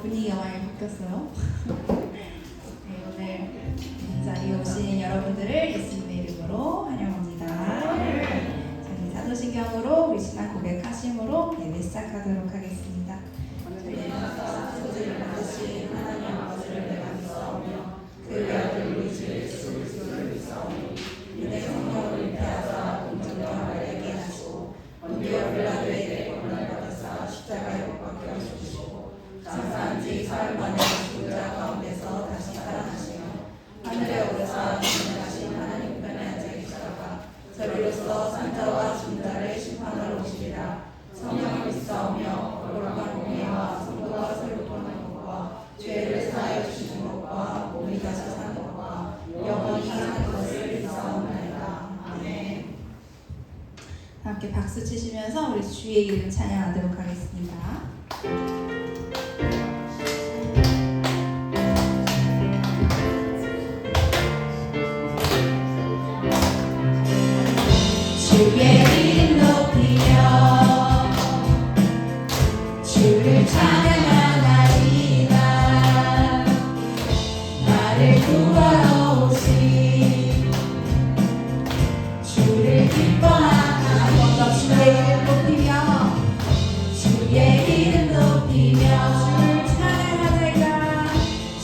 분위기가 많이 바뀌었어요. 네, 오늘 이 자리에 오신 여러분들을 예수님의 이름으로 환영합니다. 저희 사도신경으로 우리 신앙 고백하심으로 예배 시작하도록 하겠습니다. 저희는 만드신 하나님 아버지를 내가 믿사오며 그의 아들 우리 주 예수 그리스도를 믿사오니 이내 성령을 잉태하사 본적과 말에게 하시고 본디오 빌라도에게 고난을 받으사 십자가에 못 박혀 죽으시고 장사한 지 사흘 만에 죽은 자 가운데서 다시 살아나시며 하늘에 오르사 진행하신 하나님 우편에 앉아 계시다가 저리로서 산자와 죽은 자를 심판하러 오시리라. 성령을 믿사오며 거룩한 공예와 성도가 새로 떠나는 것과 죄를 사하여 주시는 것과 몸이 다시 사는 것과 영원히 사는 것을 믿사옵나이다. 아멘. 함께 박수 치시면서 우리 주의 이름 찬양하도록 하겠습니다. 주의 이름 높이며 주를 찬양하나이다. 나를 구하러 오신 주를 기뻐하나. 한번더 주의 이름 높이며 주의 이름 높이며 주를 찬양하나이다.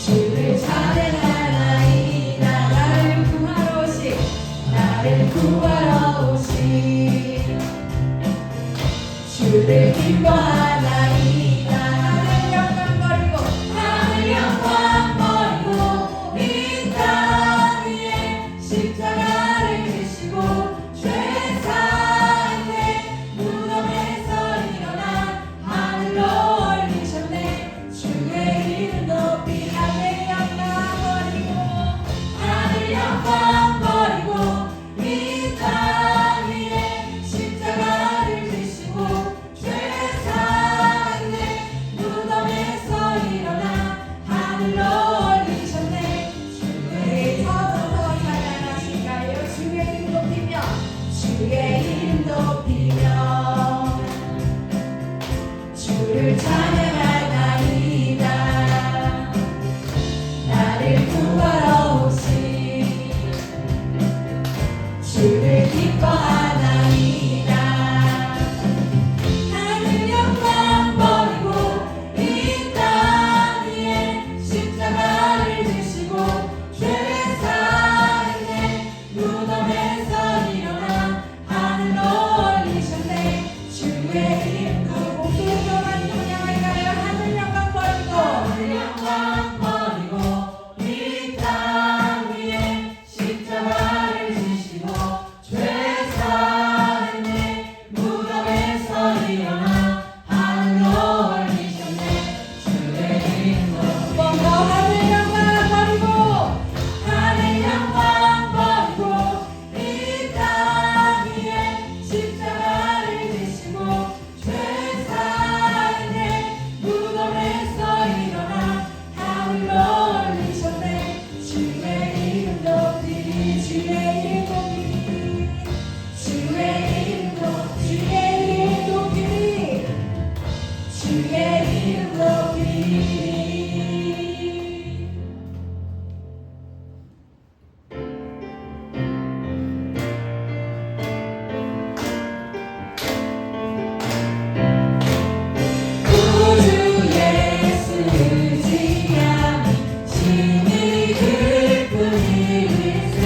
주를 찬양하나이다. 나를 구하러 오신 나를 구하러 오신 주를 기뻐하나이다. 하늘 영광 버리고 하늘 영광 버리고 이 땅 위에 십자가를 지시고 죄 사하네 무덤에서 일어나 하늘로 올리셨네. 주의 이름 높이 하늘 영광 버리고 하늘 영광 버리고 이 땅 위에 십자가를 지시고 죄 사하네 무덤에서 일어나 하늘로 올리셨네. 주의 서서 찬양하실까요? 주의 이름 높이며 주의 이름 높이며 주를 찬양하나이다. 나를 구하러 오신 주를 기뻐하나이다. 하늘 영광 버리고 이 땅 위에 십자가를 지시고 죄 사하네 무덤에서 일어나 하늘로 올리셨네. 주의 이름 목소리로 많이 찬양할까요? 하늘 영광 버리고 이 땅 위에 십자가를 지시고 죄 사하네 무덤에서 일어나 하늘로 올리셨네. 주의 이름 한번 더 하늘 영광 버리고 하늘 영광 버리고 이 땅 위에 십자가를 지시고 죄 사하네 무덤에서 일어나 하늘로 올리셨네. 주의 이름 높이 주의 이름 높이 주의 이름 높이 주의 이름 높이 주의 이름 높이. 구주 예수 의지함이 심히 기쁜 일일세.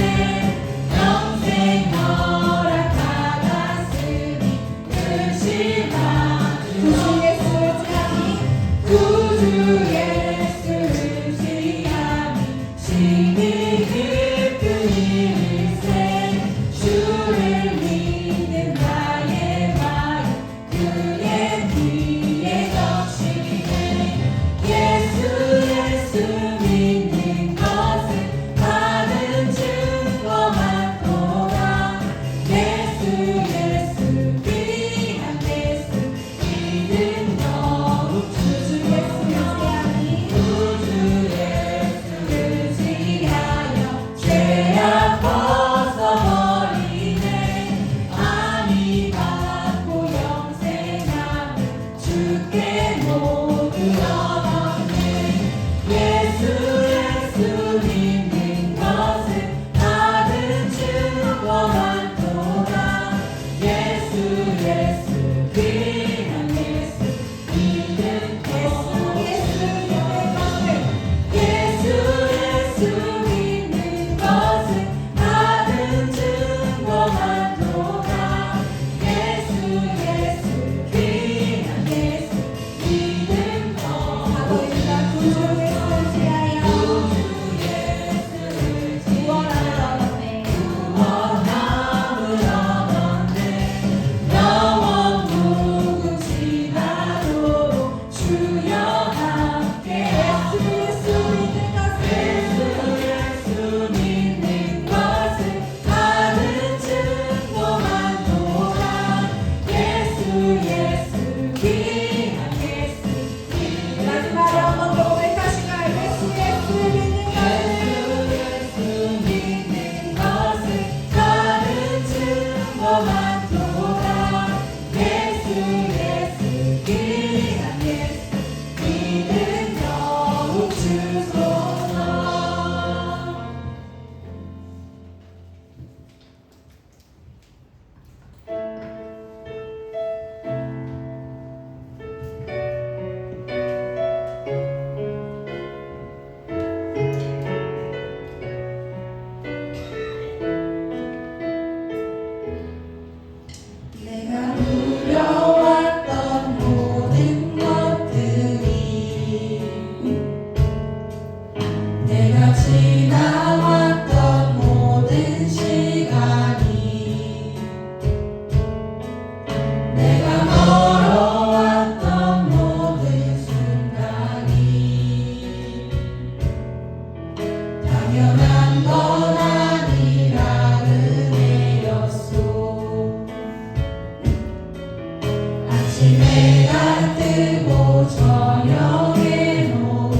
영생 허락받았으니 의심하지 마. 구주 예수 의지함이 심히 기쁜 일일세. 주를 믿는 나의 마음 그의 피에 적시네. 예수 믿는 것은 받은 증거 많도다. 예수 귀한 예수 믿음 더욱 구주 예수 의지하여 죄악 벗어버리네. 아니 받고 영생함을 주께 모두 얻었네. 마지막으로 한 번 더 고백하실까요? 예수 예수 믿는 것을 가르치는 것만도다. 예수 예수 귀한 예수 믿음 더욱 주소서. 내가 누려왔던 모든 것들이 내가 지나왔던 모든 시간이 내가 멀어왔던 모든 순간이 당연한 건 아니라 은혜였소. 아침에가 뜨고 저녁에 노을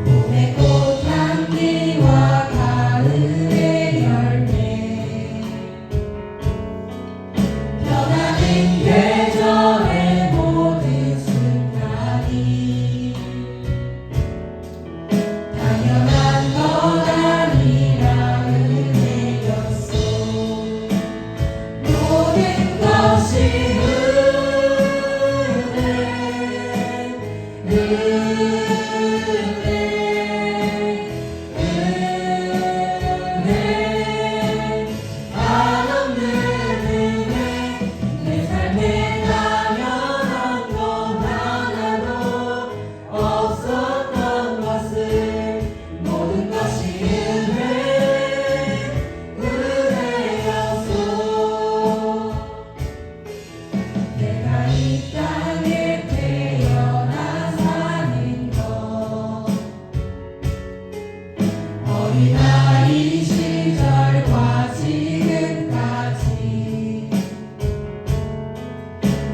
봄의 꽃향기와 가을의 열매 변하는 계절의 모든 순간이 당연한 건 아니라 은혜였소. 모든 것이 은혜 한없는 은혜. 내 삶에 당연한 건 하나도 없었던 것을 모든 것이 은혜였소. 내가 이 땅에 태어나 사는 것 어린아이 시절과 지금까지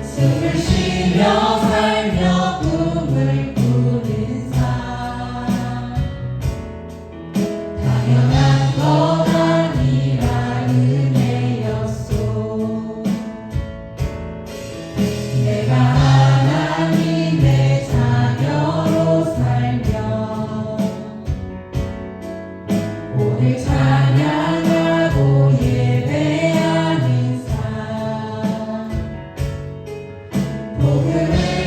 숨을 쉬며 살며 꿈을 꾸는 삶 당연한 건 아니라 은혜였소. 내가 하나님의 자녀로 살며 오늘 찬양하고 예배하는 삶 복음을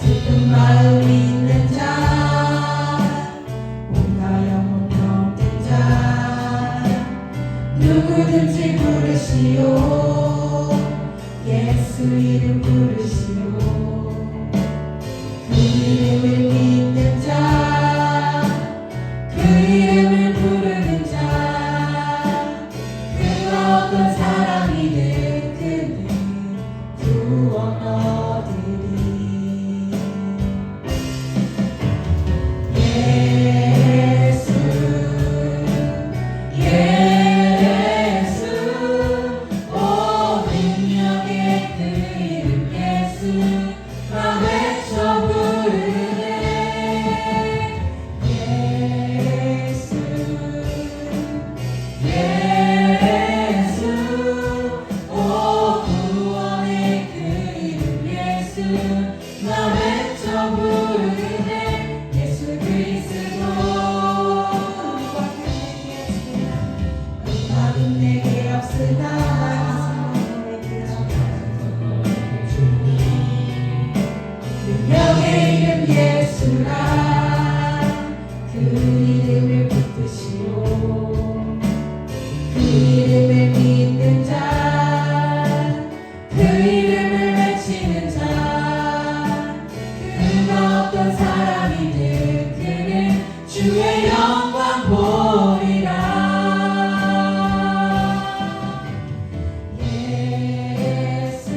슬픈 마음 있는 자, 온갖 영혼 병든 자, 누구든지 부르시오. 예수 이름 부르시오. 그 이름을 믿는 자, 그 이름을 부르는 자, 그가 어떤 사람이든 그는 구원 얻으리. 예수 예수 오 능력의 그 이름 예수 나 외쳐 부르네. 예수 예수 오 구원의 그 이름 예수 나 외쳐 부르네. 예수 그리스도 음악은 내게 없으나 능력의 이름 예수라. 그 이름을 붙드시오. 그 이름을 믿는 자, 그 이름을 외치는 자, 그가 어떤 사람이든 그는 주의 영광 보리라. 예수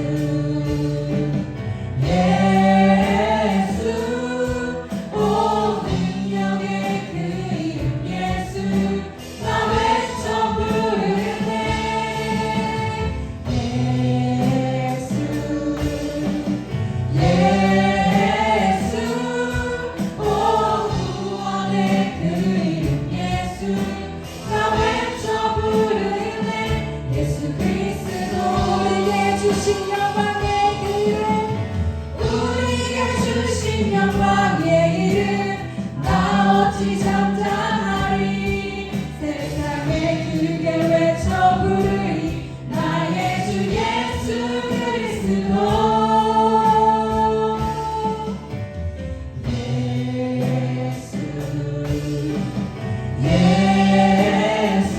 예수 오 능력의 그 이름 예수 나 외쳐 부르네. 예수 예수 오 구원의 그 이름 예수 나 외쳐 부르네. 예수 그리스도 우리에게 주신 영광의 그 이름, 우리에게 주신 영광의 이름 나 어찌 잠잠하리. 세상에 크게 외쳐 부르리 나의 주 예수 그리스도. 예수 예수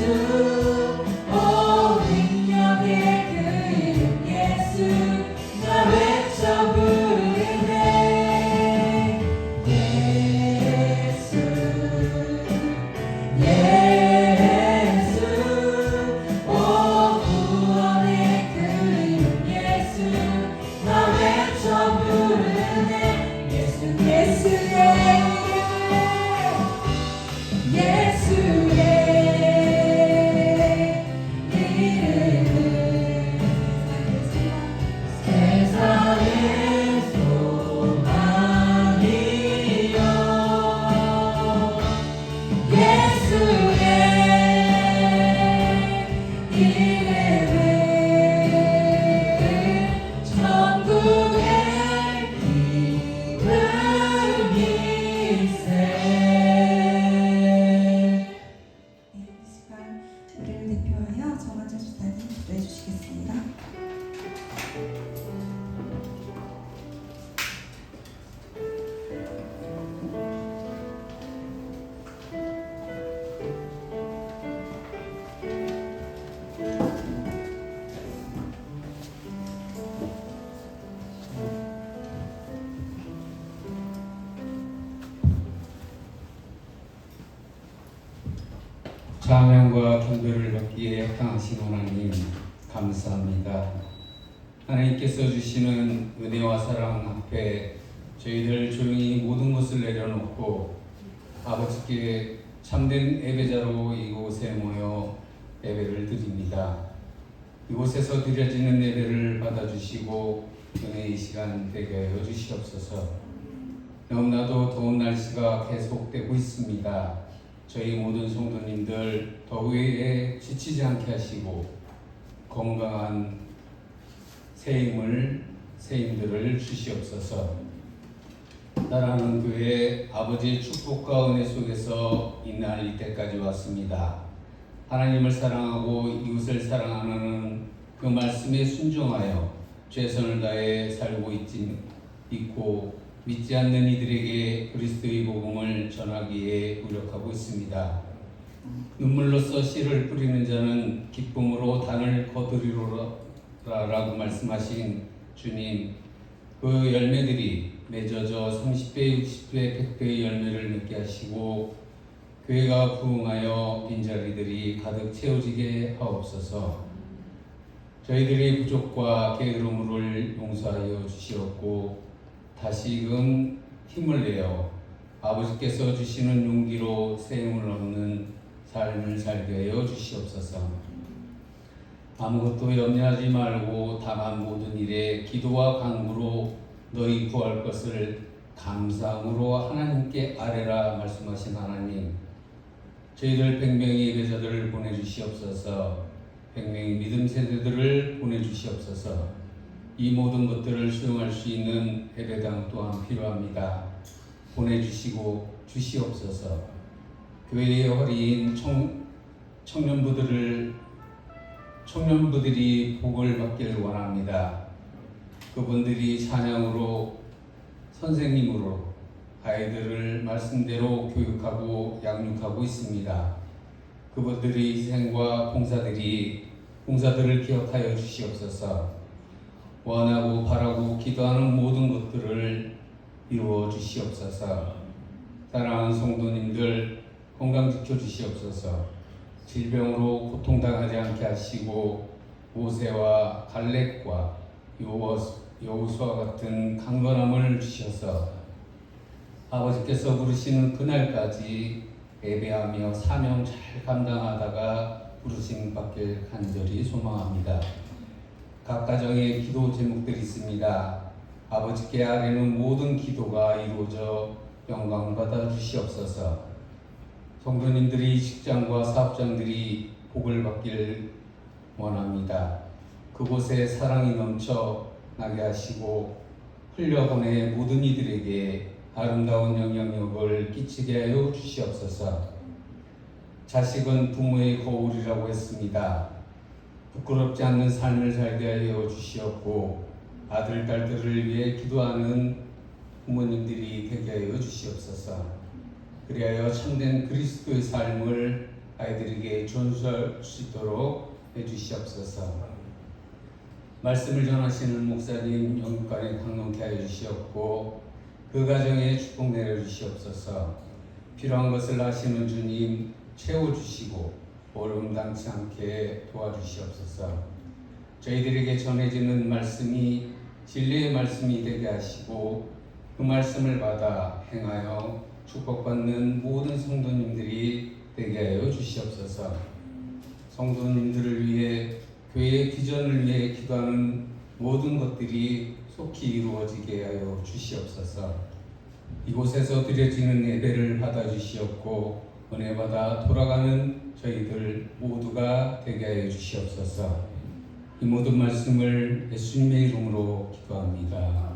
오 능력의 그 이름 예수 나 외쳐 부르네. 예수 예수 오 구원의 그 이름 예수 나 외쳐 부르네. 예수 예수의 이름 예수의 이름은 세상의 소망이요. 예수의 이름은 천국의 기쁨일세. 이 시간 우리를 대표하여 정한재 집사님 기도해 주시겠습니다. 찬양과 경배를 받기에 합당하신 하나님 감사합니다. 하나님께서 주시는 은혜와 사랑 앞에 저희들 조용히 모든 것을 내려놓고 아버지께 참된 예배자로 이곳에 모여 예배를 드립니다. 이곳에서 드려지는 예배를 받아주시고 은혜의 시간 되게 하여 주시옵소서. 너무나도 더운 날씨가 계속되고 있습니다. 저희 모든 성도님들 더위에 지치지 않게 하시고 건강한 새힘들을 주시옵소서. 사랑하는 교회 아버지의 축복과 은혜 속에서 이날 이때까지 왔습니다. 하나님을 사랑하고 이웃을 사랑하는 그 말씀에 순종하여 최선을 다해 살고 있고 믿지 않는 이들에게 그리스도의 복음을 전하기에 노력하고 있습니다. 눈물로써 씨를 뿌리는 자는 기쁨으로 단을 거두리로라라고 말씀하신 주님, 그 열매들이 맺어져 30배, 60배, 100배의 열매를 맺게 하시고 교회가 부흥하여 빈자리들이 가득 채워지게 하옵소서. 저희들의 부족과 게으름을 용서하여 주시옵고 다시금 힘을 내어 아버지께서 주시는 용기로 세움을 얻는 삶을 살게 하여 주시옵소서. 아무것도 염려하지 말고 다만 모든 일에 기도와 간구로 너희 구할 것을 감사함으로 하나님께 아뢰라 말씀하신 하나님, 저희들 100명의 예배자들을 보내주시옵소서. 100명의 믿음 세대들을 보내주시옵소서. 이 모든 것들을 수용할 수 있는 예배당 또한 필요합니다. 보내주시고 주시옵소서. 교회의 허리인 청년부들이 복을 받기를 원합니다. 그분들이 찬양으로, 선생님으로 아이들을 말씀대로 교육하고 양육하고 있습니다. 그분들의 희생과 봉사들을 기억하여 주시옵소서. 원하고 바라고 기도하는 모든 것들을 이루어 주시옵소서. 사랑하는 성도님들 건강 지켜 주시옵소서. 질병으로 고통당하지 않게 하시고 모세와 갈렙과 여호수아 같은 강건함을 주셔서 아버지께서 부르시는 그날까지 예배하며 사명 잘 감당하다가 부르심 받길 간절히 소망합니다. 각 가정에 기도 제목들이 있습니다. 아버지께 아뢰는 모든 기도가 이루어져 영광 받아 주시옵소서. 성도님들이 직장과 사업장들이 복을 받길 원합니다. 그곳에 사랑이 넘쳐 나게 하시고 흘려보내 모든 이들에게 아름다운 영향력을 끼치게 하여 주시옵소서. 자식은 부모의 거울이라고 했습니다. 부끄럽지 않는 삶을 살게 하여 주시옵고 아들, 딸들을 위해 기도하는 부모님들이 되게 하여 주시옵소서. 그리하여 참된 그리스도의 삶을 아이들에게 전수할 수 있도록 해주시옵소서. 말씀을 전하시는 목사님 영육간에 강론케 하여 주시옵고 그 가정에 축복 내려주시옵소서. 필요한 것을 아시는 주님 채워주시고 어려움 당치 않게 도와주시옵소서. 저희들에게 전해지는 말씀이 진리의 말씀이 되게 하시고 그 말씀을 받아 행하여 축복받는 모든 성도님들이 되게 하여 주시옵소서. 성도님들을 위해 교회의 비전을 위해 기도하는 모든 것들이 속히 이루어지게 하여 주시옵소서. 이곳에서 드려지는 예배를 받아주시옵고 은혜 받아 돌아가는 저희들 모두가 되게 하여 주시옵소서. 이 모든 말씀을 예수님의 이름으로 기도합니다.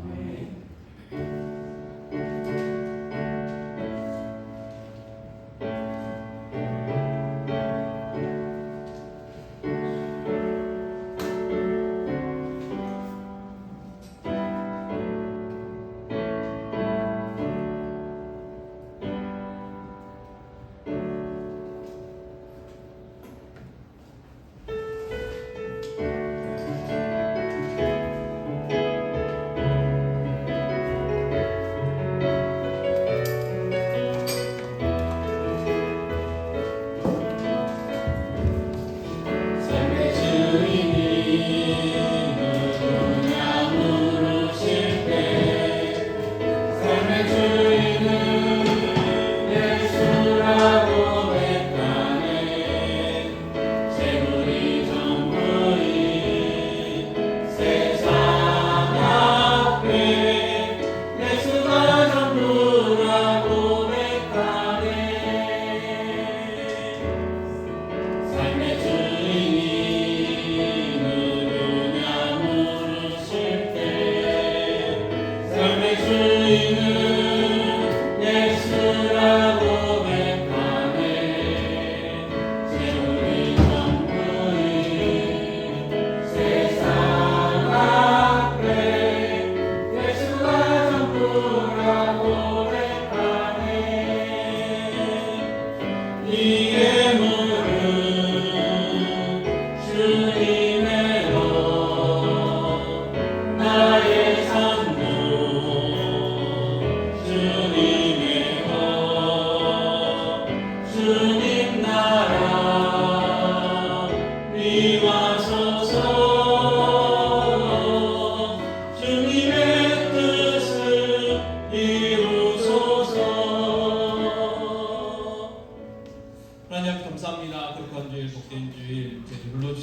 주인은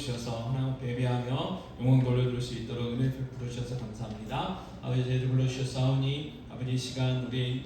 오셔서 하나님 앞에 예배하며 영광 돌려드릴 수 있도록 은혜 베풀어 주셔서 감사합니다. 아버지 저희를 불러주셨사오니 아버지 이 시간 우리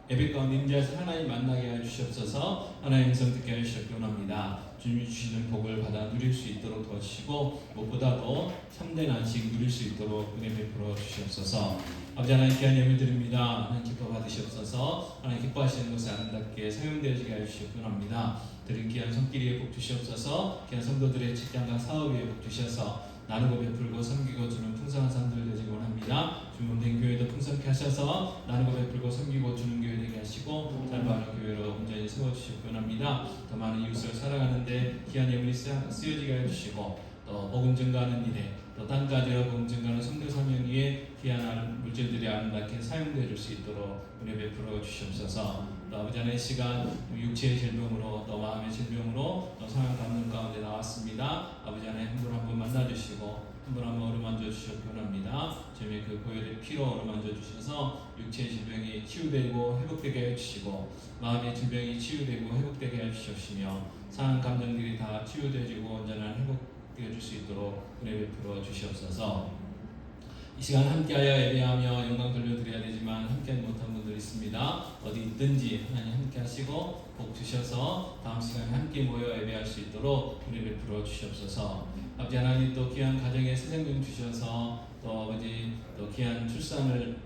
예배 가운데 임재하셔서 하나님 만나게 하여 주시옵소서. 하나님 음성 듣게 하여 주시옵기 원합니다. 주님이 주시는 복을 받아 누릴 수 있도록 도와주시고 무엇보다도 참된 안식 누릴 수 있도록 은혜 베풀어 주시옵소서. 아버지 하나님 귀한 예물 드립니다. 하나님 기뻐 받으시옵소서. 하나님 기뻐하시는 것을 아름답게 사용되어지게 하여 주시옵기 원합니다. 들은 귀한 손길에 복 주시옵소서. 귀한 성도들의 직장과 사업 위에 복 주셔서 나누고 베풀고 섬기고 주는 풍성한 삶들 되시기 원합니다. 주문된 교회도 풍성케 하셔서 나누고 베풀고 섬기고 주는 교회 되게 하시고 잘 교회로 온전히 세워주시기 원합니다. 더 많은 이웃을 살아가는데 귀한 예물이 쓰여지게 해주시고 또 복음 증가하는 일에 또 땅까지로 복음 증가하는 성도 사명 위에 귀한 물질들이 아름답게 사용되어 줄 수 있도록 은혜 베풀어 주시옵소서. 또 아버지 하나님 시간 육체의 질병으로 또 마음의 질병으로 또 상한 감정 가운데 나왔습니다. 아버지 하나님 한 분 한 분 만나주시고 한 분 한 분 어루만져 주시옵기 원합니다. 주님의 그 보혈의 피로 어루만져 주셔서 육체의 질병이 치유되고 회복되게 해주시고 마음의 질병이 치유되고 회복되게 해주시옵시며 상한 감정들이 다 치유되어지고 온전한 회복되어 줄 수 있도록 은혜 베풀어 주시옵소서. 이 시간 함께하여 예배하며 영광 돌려드려야 되지만 함께하지 못한 분들 있습니다. 어디 있든지 하나님 함께하시고 복 주셔서 다음 시간에 함께 모여 예배할 수 있도록 은혜 베풀어 주시옵소서. 아버지 하나님 또 귀한 가정에 새 생명 주셔서 또 아버지 또 귀한 출산을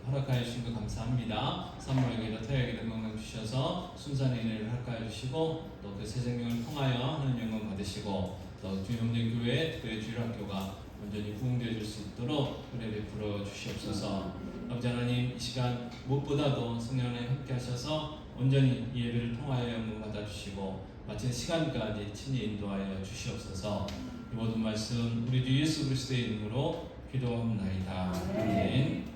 허락하여 주신 것 감사합니다. 산모에게도 태아에게도 건강 주셔서 순산의 은혜를 허락하여 주시고 또 그 새 생명을 통하여 하나님 영광 받으시고 또 주영된 교회 특별히 주일학교가 온전히 부흥되어 줄 수 있도록 은혜 베풀어 주시옵소서. 아버지 하나님 이 시간 무엇보다도 성령 하나님 함께 하셔서 온전히 이 예배를 통하여 영광 받아 주시고 마치는 시간까지 친히 인도하여 주시옵소서. 이 모든 말씀 우리 주 예수 그리스도의 이름으로 기도합나이다. 아멘.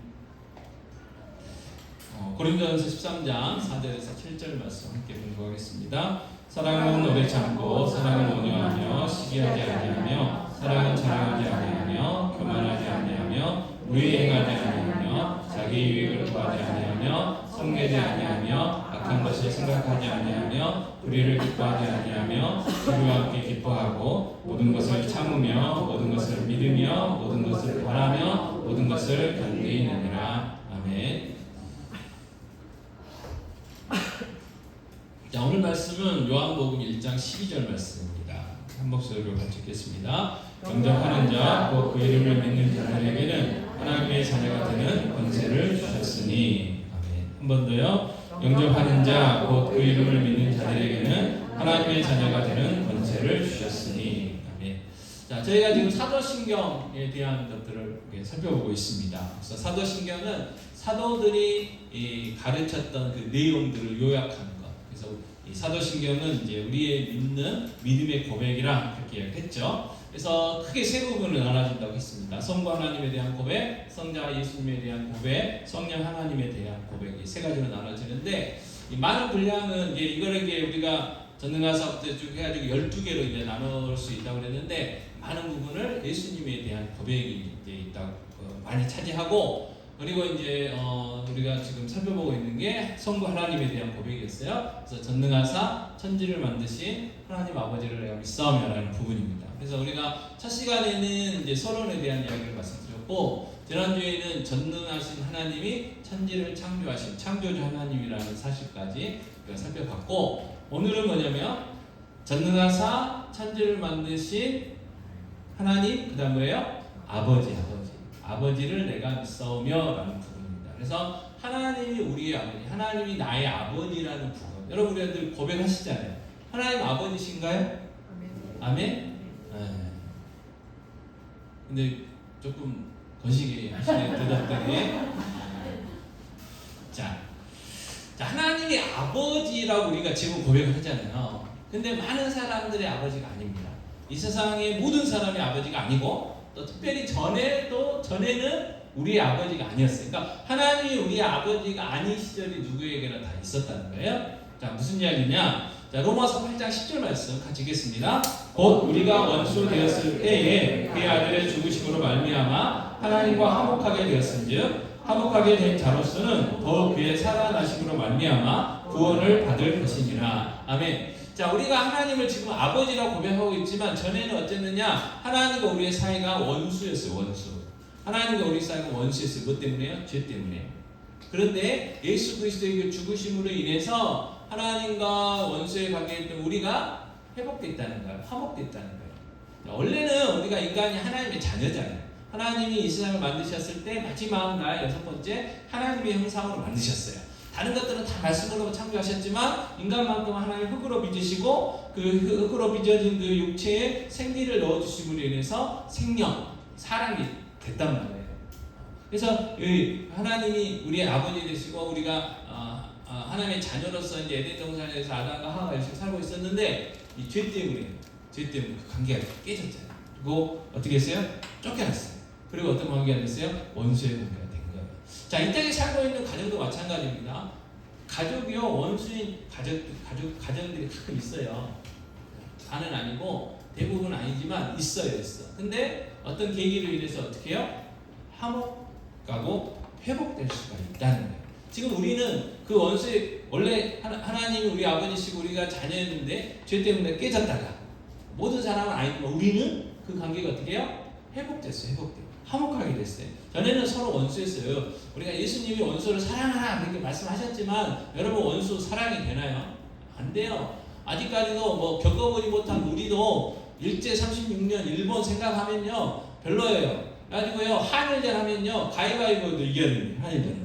고린도전서 13장 4절에서 7절 말씀 함께 공부하겠습니다. 사랑은 오래 참고 사랑은 온유하며 시기하지 아니하며 사랑은 자랑하지 아니하며 교만하지 아니하며 무의행하지 아니하며 자기 유익을 구하지 아니하며 성내지 아니하며 악한 것을 생각하지 아니하며 불의를 기뻐하지 아니하며 주와 함께 기뻐하고 모든 것을 참으며 모든 것을 믿으며 모든 것을 바라며 모든 것을 견디느니라. 아멘. 자, 오늘 말씀은 요한복음 1장 12절 말씀입니다. 한 목소리로 같이 읽겠습니다. 영접하는 자, 곧 그 이름을 믿는 자들에게는 하나님의 자녀가 되는 권세를 주셨으니. 아멘. 한 번 더요. 영접하는 자, 곧 그 이름을 믿는 자들에게는 하나님의 자녀가 되는 권세를 주셨으니. 아멘. 자, 저희가 지금 사도신경에 대한 것들을 살펴보고 있습니다. 그래서 사도신경은 사도들이 가르쳤던 그 내용들을 요약하는 것. 그래서 이 사도신경은 이제 우리의 믿음의 고백이라 그렇게 이야기했죠. 그래서 크게 세 부분을 나눠준다고 했습니다. 성부 하나님에 대한 고백, 성자 예수님에 대한 고백, 성령 하나님에 대한 고백이 세 가지로 나눠지는데 이 많은 분량은 이거를 우리가 전능하사부터 쭉 해가지고 12개로 이제 나눌 수 있다고 그랬는데 많은 부분을 예수님에 대한 고백이 이제 있다고 많이 차지하고 그리고 이제 우리가 지금 살펴보고 있는 게 성부 하나님에 대한 고백이었어요. 그래서 전능하사 천지를 만드신 하나님 아버지를 내가 믿사오며라는 부분입니다. 그래서 우리가 첫 시간에는 이제 서론에 대한 이야기를 말씀드렸고 지난주에는 전능하신 하나님이 천지를 창조하신 창조주 하나님이라는 사실까지 우리가 살펴봤고 오늘은 뭐냐면 전능하사 천지를 만드신 하나님 그 다음 뭐예요? 아버지를 내가 믿사오며 라는 부분입니다. 그래서 하나님이 우리의 아버지, 하나님이 나의 아버지라는 부분. 여러분 우리들 고백하시잖아요. 하나님 아버지신가요? 아멘? 근데 조금 거시기 하시는 대답들이 자, 하나님이 아버지라고 우리가 지금 고백을 하잖아요. 근데 많은 사람들의 아버지가 아닙니다. 이 세상의 모든 사람의 아버지가 아니고 또 특별히 전에는 우리의 아버지가 아니었어요. 그러니까 하나님이 우리의 아버지가 아닌 시절이 누구에게나 다 있었다는 거예요. 자, 무슨 이야기냐? 자, 로마서 8장 10절 말씀 같이 읽겠습니다. 곧 우리가 원수 되었을 때에 그의 아들의 죽으심으로 말미암아 하나님과 화목하게 되었은즉 화목하게 된 자로서는 더욱 그의 살아나심으로 말미암아 구원을 받을 것이니라. 아멘. 자, 우리가 하나님을 지금 아버지라고 고백하고 있지만 전에는 어땠느냐? 하나님과 우리의 사이가 원수였어요. 원수. 하나님과 우리 사이가 원수였어요. 뭐 때문에요? 죄 때문에. 그런데 예수 그리스도의 그 죽으심으로 인해서 하나님과 원수의 관계였던 우리가 회복됐다는 거예요. 화목됐다는 거예요. 원래는 우리가 인간이 하나님의 자녀잖아요. 하나님이 이 세상을 만드셨을 때 마지막 날 6번째 하나님의 형상으로 만드셨어요. 다른 것들은 다 말씀으로 창조하셨지만 인간만큼은 하나님 흙으로 빚으시고 그 흙으로 빚어진 그 육체에 생기를 넣어주심으로 인해서 생명, 사람이 됐단 말이에요. 그래서 하나님이 우리의 아버지 되시고 우리가 하나님의 자녀로서 이제 에덴 동산에서 아담과 하와가 열심히 살고 있었는데 이 죄 때문에 그 관계가 깨졌잖아요. 그리고 어떻게 했어요? 쫓겨났어요. 그리고 어떤 관계가 됐어요? 원수의 관계가 된 거예요. 자, 이 땅에 살고 있는 가정도 마찬가지입니다. 가족이요, 원수인 가정들이 가끔 있어요. 다는 아니고 대부분 아니지만 있어요. 근데 어떤 계기로 인해서 어떻게 해요? 화목하고 회복될 수가 있다는 거예요. 지금 우리는 그 원수의 원래 하나님이 우리 아버지시고 우리가 자녀였는데 죄 때문에 깨졌다가 모든 사람은 아니지만 우리는 그 관계가 어떻게 해요? 회복됐어요. 화목하게 됐어요. 전에는 서로 원수였어요. 우리가 예수님이 원수를 사랑하라 그렇게 말씀하셨지만 여러분 원수 사랑이 되나요? 안 돼요. 아직까지도 뭐 겪어보지 못한 우리도 일제 36년 일본 생각하면요 별로예요. 그래가지고요 한일전 하면요 가위바위보도 이겨야 됩니다. 한일전.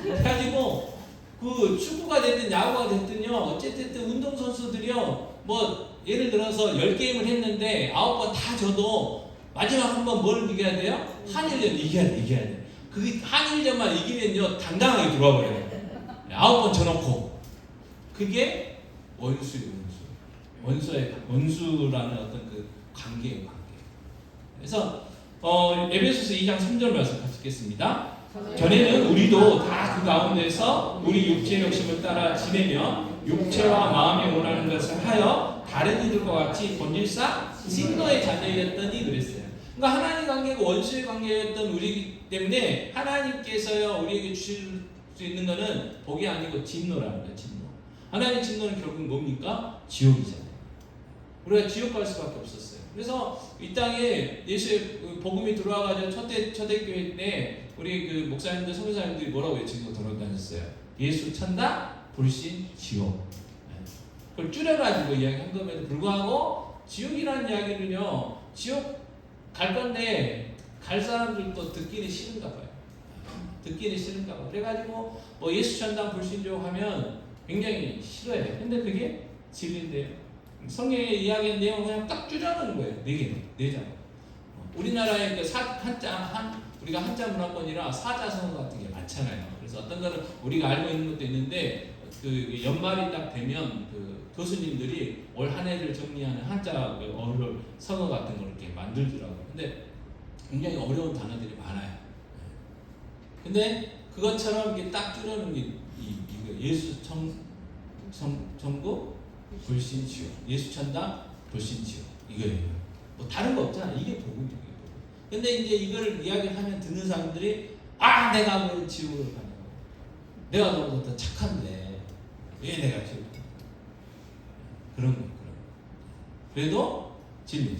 그래가지고 그 축구가 됐든 야구가 됐든요 어쨌든 운동선수들이요 뭐 예를 들어서 10게임을 했는데 9번 다 져도 마지막 한 번 뭘 이겨야 돼요? 한일전 이겨야 돼. 그 한일전만 이기면요 당당하게 들어와 버려요. 9번 져놓고 그게 원수예요. 원수라는 어떤 그 관계예요. 그래서 에베소서 2장 3절 말씀 같이 읽겠습니다. 전에는 우리도 다 그 가운데서 우리 육체의 욕심을 따라 지내며 육체와 마음이 원하는 것을 하여 다른 이들과 같이 본질상 진노의 자녀였더니 그랬어요. 그러니까 하나님 관계가 원수의 관계였던 우리이기 때문에 하나님께서요 우리에게 주실 수 있는 것은 복이 아니고 진노라는 거예요. 진노. 하나님의 진노는 결국 뭡니까? 지옥이잖아요. 우리가 지옥 갈 수밖에 없었어요. 그래서 이 땅에 예수의 복음이 들어와가지고 초대교회 때 우리 그 목사님들, 선교사님들이 뭐라고 외치고 돌아다녔어요? 예수 천당, 불신, 지옥. 그걸 줄여가지고 이야기한 것에도 불구하고 지옥이라는 이야기는요, 지옥 갈 건데 갈 사람들도 듣기는 싫은가 봐요. 그래가지고 뭐 예수 천당, 불신, 지옥 하면 굉장히 싫어해요. 근데 그게 진리인데요. 성경에 이야기한 내용을 그냥 딱 줄여놓은 거예요. 4장. 우리나라에 우리가 한자 문화권이라 사자성어 같은 게 많잖아요. 그래서 어떤 거는 우리가 알고 있는 것도 있는데 그 연말이 딱 되면 그 교수님들이 올 한 해를 정리하는 한자 어를 성어 같은 걸 이렇게 만들더라고요. 근데 굉장히 어려운 단어들이 많아요. 근데 그것처럼 이게 딱 줄여놓은 게 이거 예수 천국 불신 지옥, 예수 천당 불신 지옥 이거예요. 뭐 다른 거 없잖아. 이게 복음이에요. 근데 이제 이걸 이야기하면 듣는 사람들이 내가 왜 지옥을 가냐고. 내가 너보다 착한데 왜 내가 지옥을 가냐고. 그런 거. 그래도 진리.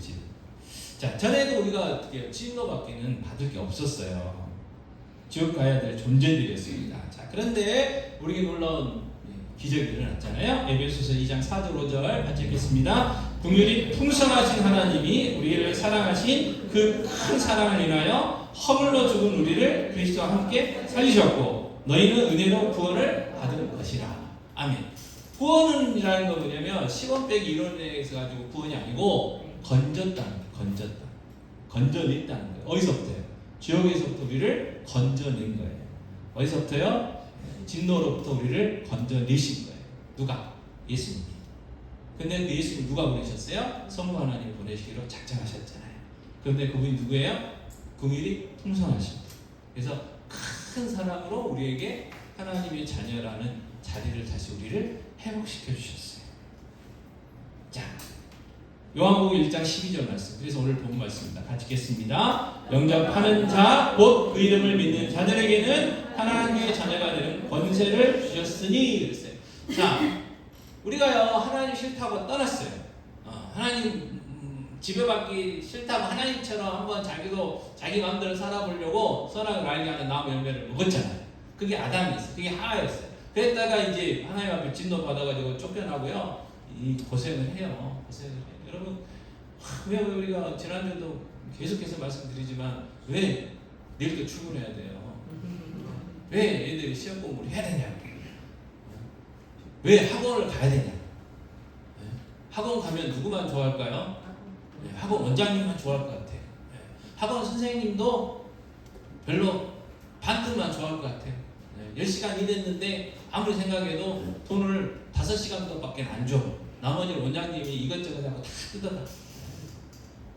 자, 전에도 우리가 어떻게 진노밖에는 받을 게 없었어요. 지옥 가야 될 존재들이었습니다. 자, 그런데 우리에게 놀라운 기적이 일어났잖아요. 에베소서 2장 4절 5절 같이 읽겠습니다. 긍휼이 풍성하신 하나님이 우리를 사랑하신 그 큰 사랑을 인하여 허물로 죽은 우리를 그리스도와 함께 살리셨고 너희는 은혜로 구원을 받은 것이라. 아멘. 구원이라는 건 뭐냐면 시원 빼기 이론에서 가지고 구원이 아니고 건졌다는 거예요. 건져냈다는 거예요. 어디서부터요? 지옥에서부터 우리를 건져낸 거예요. 어디서부터요? 진노로부터 우리를 건져내신 거예요. 누가? 예수님이. 근데 그 예수님 누가 보내셨어요? 성부 하나님을 보내시기로 작정하셨잖아요. 그런데 그분이 누구예요? 긍휼이 풍성하신 분. 그래서 큰 사랑으로 우리에게 하나님의 자녀라는 자리를 다시 우리를 회복시켜 주셨어요. 자, 요한복음 1장 12절 말씀. 그래서 오늘 본 말씀입니다. 같이 읽겠습니다. 영접하는 자, 곧 그 이름을 믿는 자들에게는 하나님의 자녀가 되는 권세를 주셨으니 그랬어요. 자, 우리가요 하나님 싫다고 떠났어요. 하나님 지배받기 싫다고 하나님처럼 한번 자기도 자기 마음대로 살아보려고 선악을 알게 하는 나무 열매를 먹었잖아요. 그게 아담이었어요. 그게 하와였어요. 그랬다가 이제 하나님 앞에 진노 받아가지고 쫓겨나고요. 이 고생을 해요. 고생을 해요. 여러분 왜 우리가 지난주도 계속해서 말씀드리지만 왜 내일도 출근해야 돼요? 왜 애들이 시험 공부를 해야 되냐? 왜 학원을 가야 되냐? 학원 가면 누구만 좋아할까요? 학원 원장님만 좋아할 것 같아요. 학원 선생님도 별로 반쯤만 좋아할 것 같아요. 10시간 일했는데 아무리 생각해도 돈을 5시간 밖에 안 줘. 나머지 원장님이 이것저것 하고 다 뜯어가.